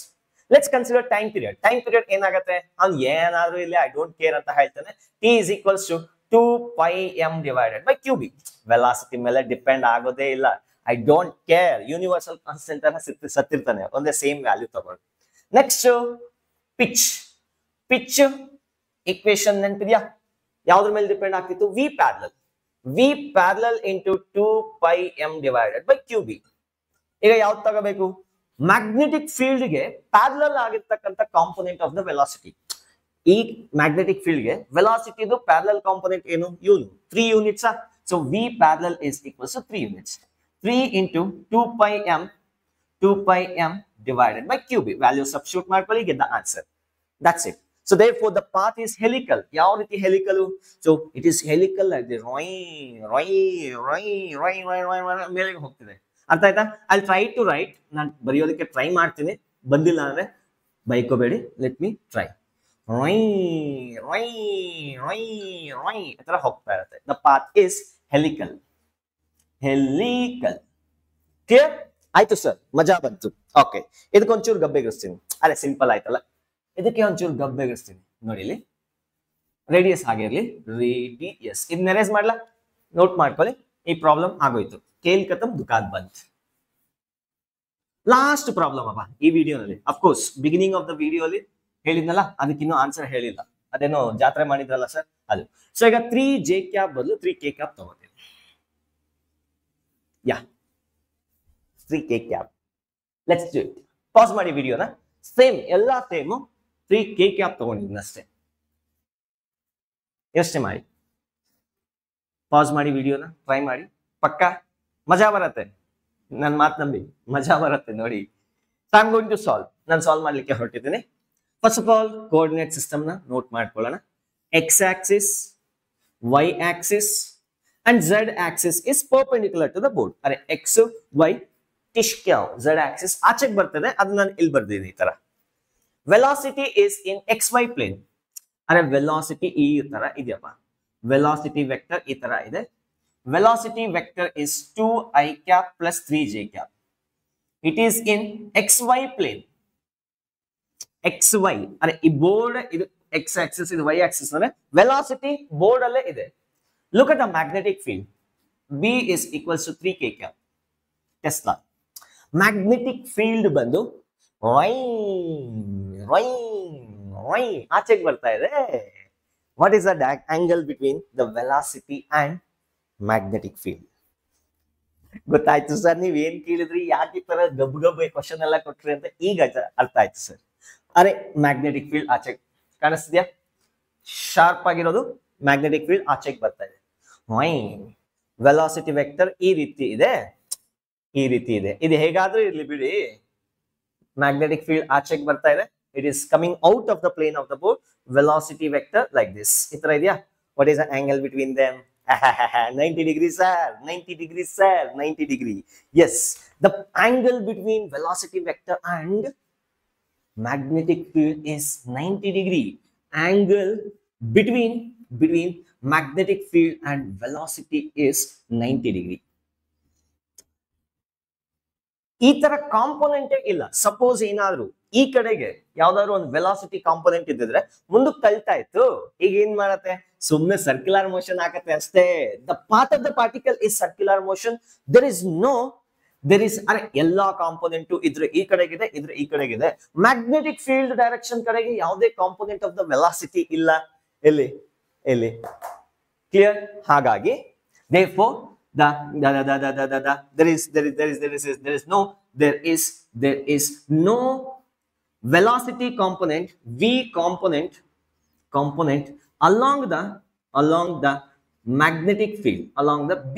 Speaker 1: Let's consider time period. Time period ಏನಾಗುತ್ತೆ, ಅವ್ನು ಏನಾದ್ರೂ ಇಲ್ಲಿ ಐ ಡೋಂಟ್ ಕೇರ್ ಅಂತ ಹೇಳ್ತಾನೆ. T is equals to 2 pi m divided by Q b. Velocity ಮೇಲೆ ಡಿಪೆಂಡ್ ಆಗೋದೇ ಇಲ್ಲ, I don't care. Universal constant ಅನ್ನ ಸತ್ತಿರ್ತಾನೆ, ಒಂದೇ ಸೇಮ್ ವ್ಯಾಲ್ಯೂ ತಗೊಂಡು. ನೆಕ್ಸ್ಟ್ ಪಿಚ್ ಇಕ್ವೇಶನ್ ನೆನಪಿದ್ಯಾ, ಯಾವ್ದ್ರ ಮೇಲೆ ಡಿಪೆಂಡ್ ಆಗ್ತಿತ್ತು, v parallel into 2 pi m divided by Q b. ಈಗ ಯಾವ್ದು ತಗೋಬೇಕು, ಮ್ಯಾಗ್ನೆಟಿಕ್ ಫೀಲ್ಡ್ ಗೆ ಪ್ಯಾರಲಲ್ ಆಗಿರ್ತಕ್ಕಂಥ ಕಾಂಪೊನೆಂಟ್ ಆಫ್ ದ ವೆಲಾಸಿಟಿ. ಈ ಮ್ಯಾಗ್ನೆಟಿಕ್ ಫೀಲ್ಡ್ ಗೆ ವೆಲಾಸಿಟಿದು ಪ್ಯಾರಲಲ್ ಕಾಂಪೊನೆಂಟ್ ಏನು, ಇವನು 3 units. So V parallel is equals to 3 units. 3 into 2 pi m divided by Q B. Value substitute ಮಾಡ್ಕೊಳ್ಳಿ, get the answer. That's it. So therefore the path is helical. ಯಾವ ರೀತಿ helical? So it is helical like this. ಮೇಲೆಗೆ ಹೋಗ್ತಿದೆ. ಅರ್ಥ ಆಯ್ತಾ? I'll try to write. ನಾನು ಬರೆಯೋದಕ್ಕೆ try ಮಾಡ್ತೀನಿ, ಬಂದಿಲ್ಲ ಅಂದ್ರೆ ಬೈಕೋಬೇಡಿ. Let me try. ಆತರ ಹೋಗ್ತಾ ಇರುತ್ತೆ. The path is helical. Clear ಆಯ್ತು ಸರ್, ಮಜಾ ಬಂತು. ಓಕೆ, ಇದಕ್ಕೊಂಚೂರು ಗಬ್ಬೆಗಿರಿಸ್ತೀನಿ. ಅದೇ ಸಿಂಪಲ್ ಆಯ್ತಲ್ಲ, ಇದಕ್ಕೆ ಒಂಚೂರು ಗಬ್ಬೆಗಿರಿಸ್ತೀನಿ ನೋಡಿ. ಇಲ್ಲಿ ರೇಡಿಯಸ್ ಆಗಿರ್ಲಿ, ರೇಡಿಯಸ್. ಇದನ್ನ ಎರೇಸ್ ಮಾಡ್ಲಾ, ನೋಟ್ ಮಾಡ್ಕೊಳ್ಳಿ. ಈ ಪ್ರಾಬ್ಲಮ್ ಆಗೋಯ್ತು. ಕೇಲ್ ಕತಮ್ ದುಕಾನ್ ಬಂತ್. ಲಾಸ್ಟ್ ಪ್ರಾಬ್ಲಮ್ ಅಪ್ಪ ಈ ವಿಡಿಯೋನಲ್ಲಿ. Of course beginning of the video ಅಲ್ಲಿ ಹೇಳಿದ್ನಲ್ಲ, ಅದಕ್ಕಿನ್ನೂ ಆನ್ಸರ್ ಹೇಳಿಲ್ಲ. ಅದೇನೋ ಜಾತ್ರೆ ಮಾಡಿದ್ರಲ್ಲ ಸರ್, ಅದು. ಸೊ ಈಗ 3j ಕ್ಯಾಪ್ ಬದಲು 3k ಕ್ಯಾಪ್ ತಗೋತೀನಿ. ಯಾ 3k cap. Let's do it. Pass ಮಾಡಿ ವಿಡಿಯೋನ. ಸೇಮ್ ಎಲ್ಲಾ ಸೇಮು 3k ಕ್ಯಾಪ್ ತಗೊಂಡಿದ್ದೀನಿ ಅಷ್ಟೇ. ಯೋಚನೆ ಮಾಡಿ, ಪಾಸ್ ಮಾಡಿ ವಿಡಿಯೋನ, ಟ್ರೈ ಮಾಡಿ, ಪಕ್ಕ ಮಜಾ ಬರುತ್ತೆ. ನನ್ನ ಮಾತು ನಂಬಿ, ಮಜಾ ಬರುತ್ತೆ ನೋಡಿ. I am going to solve. ನಾನು ಸಾಲ್ವ್ ಮಾಡ್ಲಿಕ್ಕೆ ಹೊರಟಿದ್ದೀನಿ. First of all coordinate system ನ ನೋಟ್ ಮಾಡ್ಕೊಳ್ಳೋಣ. X axis, Y axis and Z axis is perpendicular to the board. ಅರೆ ಎಕ್ಸ್ ವೈ ಟಿಶ್ಕ್ಯಾವ್, ಝೆಡ್ ಆಕ್ಸಿಸ್ ಆಚೆಗೆ ಬರ್ತದೆ, ಅದು ನಾನು ಇಲ್ಲಿ ಬರ್ದಿದ್ದೀನಿ ಈ ತರ. Velocity is in X Y plane. ಅರೆ ವೆಲಾಸಿಟಿ ಈ ತರ ಇದೆಯಪ್ಪ, ವೆಲಾಸಿಟಿ ವೆಕ್ಟರ್ ಈ ತರ ಇದೆ. Velocity vector is 2i cap plus 3j cap. It is in X Y plane. X y, ಅರೆ ಈ ಬೋರ್ಡ್ ಇದು ಎಕ್ಸ್ ಆಕ್ಸಿಸ್, ಇದು ವೈ ಆಕ್ಸಿಸ್. ಅಂದ್ರೆ ವೆಲಾಸಿಟಿ ಬೋರ್ಡ್ ಅಲ್ಲೇ ಇದೆ. Look at the magnetic field. B is equals to 3k cap. Tesla magnetic field ಬಂದು ಆಚೆಗೆ ಬರ್ತಾ ಇದೆ. What is the angle between the velocity and magnetic field? ಗೊತ್ತಾಯ್ತು ಸರ್, ನೀವ್ ಏನ್ ಕೇಳಿದ್ರಿ, ಯಾಕೆ ಈ ತರ ಗಬ್ ಕ್ವಶನ್ ಎಲ್ಲ ಕೊಟ್ರಿ ಅಂತ ಈಗ ಅರ್ಥ ಆಯ್ತು ಸರ್. ಅರೆ ಮ್ಯಾಗ್ನೆಟಿಕ್ ಫೀಲ್ಡ್ ಆಚೆಗೆ ಕಾಣಿಸ್ತಿದ್ಯಾ, ಶಾರ್ಪ್ ಆಗಿರೋದು ಮ್ಯಾಗ್ನೆಟಿಕ್ ಫೀಲ್ಡ್ ಆಚೆಗೆ ಬರ್ತಾ ಇದೆ. ವೆಲಾಸಿಟಿ ವೆಕ್ಟರ್ ಈ ರೀತಿ ಇದೆ, ಈ ರೀತಿ ಇದೆ. ಇದು ಹೇಗಾದ್ರೂ ಇರ್ಲಿ ಬಿಡಿ, ಮ್ಯಾಗ್ನೆಟಿಕ್ ಫೀಲ್ಡ್ ಆಚೆಗೆ ಬರ್ತಾ ಇದೆ. It is coming out of the plane of the board. Velocity vector like this, ಈ ತರ ಇದೆಯಾ. What is the angle between them? 90 degrees sir, 90 degrees sir, 90 degree. Yes, the angle between velocity vector and magnetic field is 90 degree. Angle between magnetic field and velocity is 90 degree. ಈ ತರ component ಇಲ್ಲ. Suppose ಏನಾದ್ರು ಈ ಕಡೆಗೆ ಯಾವ್ದಾದ್ರು ಒಂದು velocity component ಇದ್ದಿದ್ರೆ ಮುಂದಕ್ಕೆ ತಳ್ತಾ ಇತ್ತು. ಈಗ ಏನ್ ಮಾಡತ್ತೆ, ಸುಮ್ನೆ ಸರ್ಕ್ಯುಲರ್ ಮೋಷನ್ ಆಗತ್ತೆ ಅಷ್ಟೇ. The path of the particle is circular motion. There is no there is ಅರೆ ಎಲ್ಲಾ ಕಾಂಪೋನೆಂಟ್ ಇದ್ರೆ ಈ ಕಡೆಗಿದೆ, ಇದ್ರೆ ಈ ಕಡೆಗಿದೆ. ಮ್ಯಾಗ್ನೆಟಿಕ್ ಫೀಲ್ಡ್ ಡೈರೆಕ್ಷನ್ ಕಡೆಗೆ ಯಾವುದೇ ಕಾಂಪೋನೆಂಟ್ ಆಫ್ ದ ವೆಲಾಸಿಟಿ ಇಲ್ಲ. ಎಲ್ಲಿ ಎಲ್ಲಿ ಕ್ಲಿಯರ್? ಹಾಗಾಗಿ therefore there is no velocity component along the magnetic field along the B.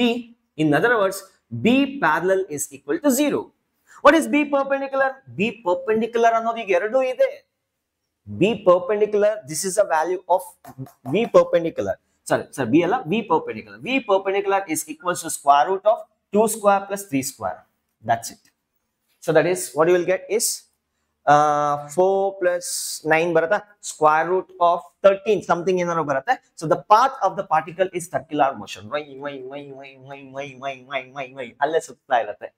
Speaker 1: In other words, B parallel is equal to 0. What is B perpendicular? B perpendicular ಅನ್ನೋದು ಈಗ ಎರಡು ಇದೆ. B perpendicular, this is the value of V perpendicular. Sorry, B ಅಲ್ಲ, V perpendicular. V perpendicular is equals to square root of 2 square plus 3 square. That's it. So that is what you will get is 4 plus 9 barata, square root of 13 something ಏನಾರು ಬರುತ್ತೆ. So the path of the particle is circular motion. ಅಲ್ಲೇ ಸುತ್ತಾ ಇರುತ್ತೆ.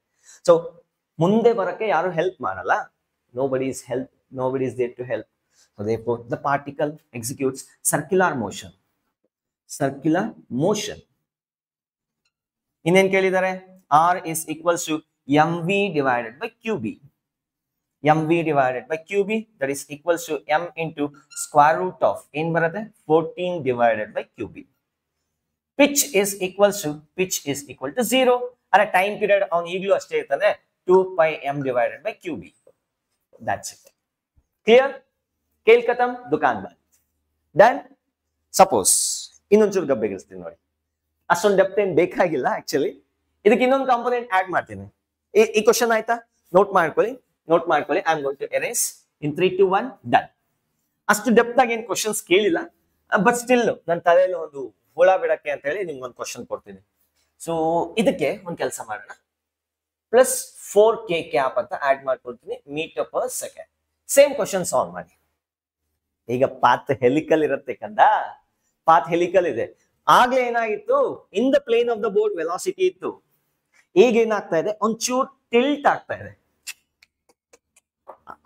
Speaker 1: So ಮುಂದೆ ಬರಕ್ಕೆ ಯಾರು help ಮಾಡಲ್ಲ. Nobody is there to help. So therefore the particle executes circular motion. ಇನ್ನೇನ್ ಕೇಳಿದ್ದಾರೆ? R is equals to mv divided by qb. mv divided by qb, that is equals to m into square root of ಏನ್ ಬರುತ್ತೆ 14 divided by qb. pitch is equal to 0. ಅರೆ time period ಅವನು ಈಗಲೂ ಅಷ್ಟೇ ಇರ್ತಾನೆ, 2 pi m divided by qb. That's it. Clear? ಕೇಲ್ ಖತಮ್, ದುಕಾನ್ ಬಂದ್. Done? ಸಪೋಸ್ ಇನ್ನೊಂಚೂರು ಗಬ್ಬೆಗಿರಿಸ್ತೀನಿ ನೋಡಿ. ಅಷ್ಟೊಂದು ಡೆಪ್ತ್ ಏನ್ ಬೇಕಾಗಿಲ್ಲ ಆಕ್ಚುಲಿ. ಇದಕ್ಕೆ ಇನ್ನೊಂದು ಕಾಂಪೋನೆಂಟ್ ಆಡ್ ಮಾಡ್ತೀನಿ. ಈ ಕ್ವಶನ್ ಆಯ್ತಾ? ನೋಟ್ ಮಾಡ್ಕೊಳ್ಳಿ. I am going to erase in 3 2 1 done. ಅಷ್ಟು ಡೆಪ್ತ್ ಆಗಿ ಏನ್ ಕ್ವಶನ್ಸ್ ಕೇಳಿಲ್ಲ, ಬಟ್ ಸ್ಟಿಲ್ ನನ್ನ ತಲೆಯಲ್ಲಿ ಒಂದು ಹುಳ ಬಿಡಕ್ಕೆ ಅಂತ ಹೇಳಿ ನಿಮ್ಗೆ ಒಂದು ಕ್ವಶನ್ ಕೊಡ್ತೀನಿ. ಸೊ ಇದಕ್ಕೆ ಒಂದು ಕೆಲಸ ಮಾಡೋಣ, ಪ್ಲಸ್ 4k ಕ್ಯಾಪ್ ಅಂತ ಆಡ್ ಮಾಡ್ಕೊಳ್ತೀನಿ, metre per second. Same question solve ಮಾಡಿ. ಈಗ ಪಾತ್ ಹೆಲಿಕಲ್ ಇರುತ್ತೆ ಕಂದ, ಪಾತ್ ಹೆಲಿಕಲ್ ಇದೆ. ಆಗ್ಲೇ ಏನಾಗಿತ್ತು, in the plane of the board velocity ಇತ್ತು. ಈಗ ಏನಾಗ್ತಾ ಇದೆ, ಒಂಚೂರು ಟಿಲ್ಟ್ ಆಗ್ತಾ ಇದೆ,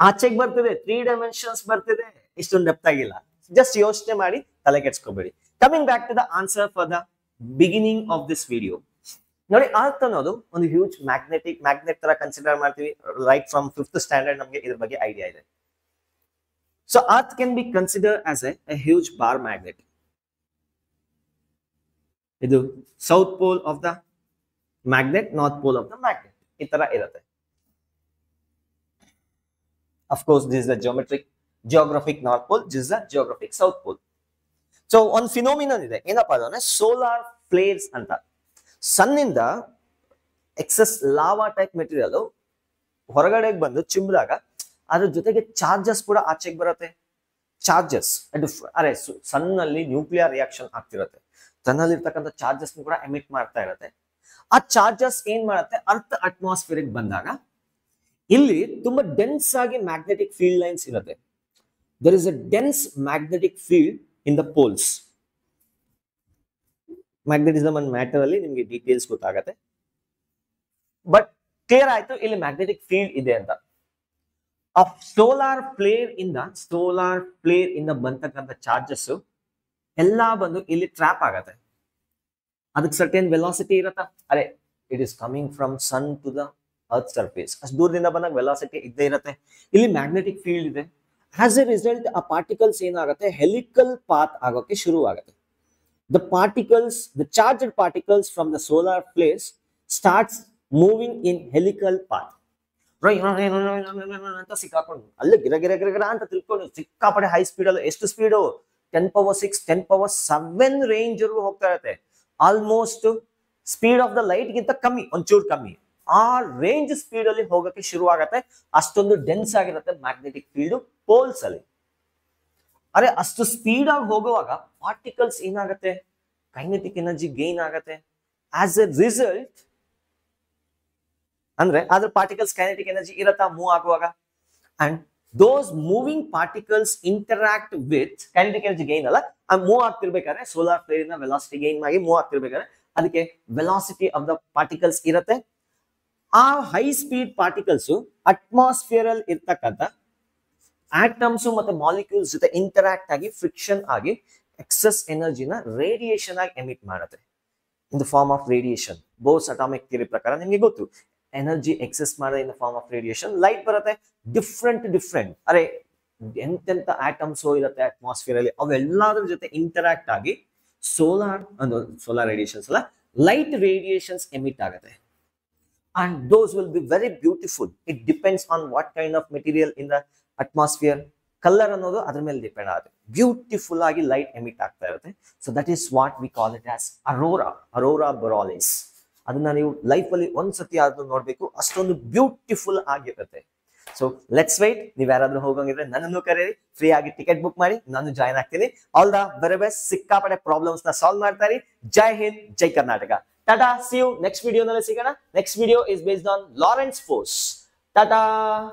Speaker 1: ಆಚೆಗೆ ಬರ್ತಿದೆ, 3 ಡೈಮೆನ್ಷನ್ಸ್ ಬರ್ತಿದೆ. ಇಷ್ಟೊಂದು ಡೆಪ್ತ್ ಆಗಿಲ್ಲ, ಜಸ್ಟ್ ಯೋಚನೆ ಮಾಡಿ, ತಲೆ ಕೆಡ್ಸ್ಕೋಬೇಡಿ. Coming back to the answer for the beginning of this video. ನೋಡಿ, ಅರ್ತ್ ಅನ್ನೋದು ಒಂದು ಹ್ಯೂಜ್ ಮ್ಯಾಗ್ನೆಟ್ ತರ ಕನ್ಸಿಡರ್ ಮಾಡ್ತೀವಿ. ರೈಟ್ ಫ್ರಮ್ 5th ಸ್ಟ್ಯಾಂಡರ್ಡ್ ನಮಗೆ ಇದ್ರ ಬಗ್ಗೆ ಐಡಿಯಾ ಇದೆ. So Earth can be considered as a huge bar magnet. Idu south pole of the magnet, north pole of the magnet. Itara irutte. Of course, this is the geographic north pole. This is the geographic south pole. So one phenomenon ide. Enappa ಅಂದ್ರೆ solar flares anta. Sun ಇಂದ excess lava type material ಹೊರಗಡೆಗೆ ಬಂದು ಚಿಮ್ಮಿದಾಗ ಅದ್ರ ಜೊತೆಗೆ charges ಕೂಡ ಆಚೆಗೆ ಬರುತ್ತೆ. Charges ಅರೆ ಸನ್ ನಲ್ಲಿ ನ್ಯೂಕ್ಲಿಯರ್ ರಿಯಾಕ್ಷನ್ ಆಗ್ತಿರುತ್ತೆ, ತನ್ನಲ್ಲಿ ಇರ್ತಕ್ಕಂಥ ಚಾರ್ಜಸ್ ಕೂಡ ಎಮಿಟ್ ಮಾಡ್ತಾ ಇರುತ್ತೆ. ಆ ಚಾರ್ಜಸ್ ಏನ್ ಮಾಡುತ್ತೆ, ಅರ್ತ್ ಅಟ್ಮಾಸ್ಫಿಯರ್ ಬಂದಾಗ ಇಲ್ಲಿ ತುಂಬಾ ಡೆನ್ಸ್ ಆಗಿ ಮ್ಯಾಗ್ನೆಟಿಕ್ ಫೀಲ್ಡ್ ಲೈನ್ಸ್ ಇರುತ್ತೆ. There is a dense magnetic field in the poles. Magnetism and matter ಅಲ್ಲಿ ನಿಮ್ಗೆ ಡೀಟೇಲ್ಸ್ ಗೊತ್ತಾಗತ್ತೆ, ಬಟ್ ಕ್ಲಿಯರ್ ಆಯ್ತು ಇಲ್ಲಿ ಮ್ಯಾಗ್ನೆಟಿಕ್ ಫೀಲ್ಡ್ ಇದೆ ಅಂತ. ಆ ಸೋಲಾರ್ ಫ್ಲೇರ್ ಇಂದ ಬಂತಕ್ಕಂಥ ಚಾರ್ಜಸ್ ಎಲ್ಲಾ ಬಂದು ಇಲ್ಲಿ ಟ್ರಾಪ್ ಆಗತ್ತೆ. ಅದಕ್ಕೆ ಸರ್ಟೇನ್ ವೆಲಾಸಿಟಿ ಇರತ್ತಾ, ಅರೆ it is coming from sun to the earth surface, ಅಷ್ಟು ದೂರದಿಂದ ಬಂದಾಗ ವೆಲಾಸಿಟಿ ಇದ್ದೇ ಇರುತ್ತೆ. ಇಲ್ಲಿ ಮ್ಯಾಗ್ನೆಟಿಕ್ ಫೀಲ್ಡ್ ಇದೆ. ಆಸ್ ಎ ರಿಸಲ್ಟ್ ಆ ಪಾರ್ಟಿಕಲ್ಸ್ ಏನಾಗುತ್ತೆ, ಹೆಲಿಕಲ್ ಪಾತ್ ಆಗೋಕೆ ಶುರು ಆಗುತ್ತೆ. the charged particles from the solar flares starts moving in helical path. ಅಂತ ಸಿಕ್ಕಾಕೊಂಡು ಅಲ್ಲೇ ಗಿರ ಅಂತ ತಿಳ್ಕೊಂಡು ಸಿಕ್ಕಾಪಡೆ ಹೈ ಸ್ಪೀಡ್ ಅಲ್ಲಿ, ಎಷ್ಟು ಸ್ಪೀಡು 10⁶, 10�7 ರೇಂಜ್ ಹೋಗ್ತಾ ಇರುತ್ತೆ. Almost speed of the light ಗಿಂತ ಕಮ್ಮಿ, ಒಂಚೂರು ಕಮ್ಮಿ. ಆ ರೇಂಜ್ ಸ್ಪೀಡ್ ಅಲ್ಲಿ ಹೋಗಕ್ಕೆ ಶುರು ಆಗತ್ತೆ. ಅಷ್ಟೊಂದು ಡೆನ್ಸ್ ಆಗಿರುತ್ತೆ ಮ್ಯಾಗ್ನೆಟಿಕ್ ಫೀಲ್ಡ್ ಪೋಲ್ಸ್ ಅಲ್ಲಿ. ಅರೆ ಅಷ್ಟು ಸ್ಪೀಡ್ ಆಗಿ ಹೋಗುವಾಗ ಪಾರ್ಟಿಕಲ್ಸ್ ಏನಾಗತ್ತೆ, ಕೈನೆಟಿಕ್ ಎನರ್ಜಿ ಗೇನ್ ಆಗತ್ತೆ. ಆಸ್ ಎ ರಿಸಲ್ಟ್ ಅಂದ್ರೆ ಅದ್ರ ಪಾರ್ಟಿಕಲ್ಸ್ ಕೈನೆಟಿಕ್ ಎನರ್ಜಿ ಇರತ್ತಾ ಮೂವ್ ಆಗುವಾಗ, and those moving particles interact with kinetic energy gain ಅಲ್ಲ, ಮೂವ್ ಆಗ್ತಿರ್ಬೇಕಾದ್ರೆ ಸೋಲಾರ್ ಫ್ಲೇರ್ ನ ವೆಲಾಸಿಟಿ ಗೇನ್ ಆಗಿ ಮೂವ್ ಆಗ್ತಿರ್ಬೇಕಾದ್ರೆ ಅದಕ್ಕೆ ವೆಲಾಸಿಟಿ ಆಫ್ ದ ಪಾರ್ಟಿಕಲ್ಸ್ ಇರತ್ತೆ. ಆ ಹೈ ಸ್ಪೀಡ್ ಪಾರ್ಟಿಕಲ್ಸ್ ಅಟ್ಮಾಸ್ಫಿಯರ್ ಅಲ್ಲಿ ಇರ್ತಕ್ಕಂಥ ಆಟಮ್ಸ್ ಮತ್ತೆ ಮಾಲಿಕ್ಯೂಲ್ಸ್ ಜೊತೆ ಇಂಟರಾಕ್ಟ್ ಆಗಿ ಫ್ರಿಕ್ಷನ್ ಆಗಿ ಎಕ್ಸೆಸ್ ಎನರ್ಜಿನ ರೇಡಿಯೇಷನ್ ಆಗಿ ಎಮಿಟ್ ಮಾಡುತ್ತೆ in the form of radiation. Bohr's atomic theory ಪ್ರಕಾರ ನಿಮ್ಗೆ ಗೊತ್ತು, ಎನರ್ಜಿ ಎಕ್ಸೆಸ್ ಮಾಡಿದ್ರೆ in the form of radiation light ಬರುತ್ತೆ ಡಿಫ್ರೆಂಟ್ ಅರೆ ಎಂತೆಂತ ಆಟಮ್ಸ್ ಇರುತ್ತೆ ಅಟ್ಮಾಸ್ಫಿಯರ್ ಅಲ್ಲಿ ಅವೆಲ್ಲದ್ರ ಜೊತೆ ಇಂಟರಾಕ್ಟ್ ಆಗಿ ಸೋಲಾರ್ ರೇಡಿಯೇಷನ್ಸ್ ಅಲ್ಲ ಲೈಟ್ ರೇಡಿಯೇಷನ್ಸ್ ಎಮಿಟ್ ಆಗುತ್ತೆ and those will be very beautiful. It depends on what kind of material in the atmosphere. Color ಅನ್ನೋದು ಅದ್ರ ಮೇಲೆ ಡಿಪೆಂಡ್ ಆಗುತ್ತೆ ಬ್ಯೂಟಿಫುಲ್ ಆಗಿ ಲೈಟ್ ಎಮಿಟ್ ಆಗ್ತಾ ಇರುತ್ತೆ so that is what we call it as aurora borealis ಅದನ್ನ ನೀವು life ಅಲ್ಲಿ ಒಂದ್ಸತಿ ಆದ್ರೂ ನೋಡ್ಬೇಕು ಅಷ್ಟೊಂದು ಬ್ಯೂಟಿಫುಲ್ ಆಗಿರುತ್ತೆ ಸೊ ಲೆಟ್ಸ್ ವೈಟ್ ನೀವ್ ಯಾರಾದ್ರೂ ಹೋಗಂಗಿದ್ರೆ ನನ್ನನ್ನು ಕರೀರಿ ಫ್ರೀ ಆಗಿ ಟಿಕೆಟ್ ಬುಕ್ ಮಾಡಿ ನಾನು ಜಾಯ್ನ್ ಆಗ್ತೀನಿ ಆಲ್ ದ ವೆರಿ ಬೆಸ್ಟ್ ಸಿಕ್ಕಾಪಟ್ಟೆ ಪ್ರಾಬ್ಲಮ್ಸ್ ನ ಸಾಲ್ವ್ ಮಾಡ್ತಾರೆ ಜೈ ಹಿಂದ್ ಜೈ Karnataka Tata, see you next video. Next video is based on Lorentz force. Tata.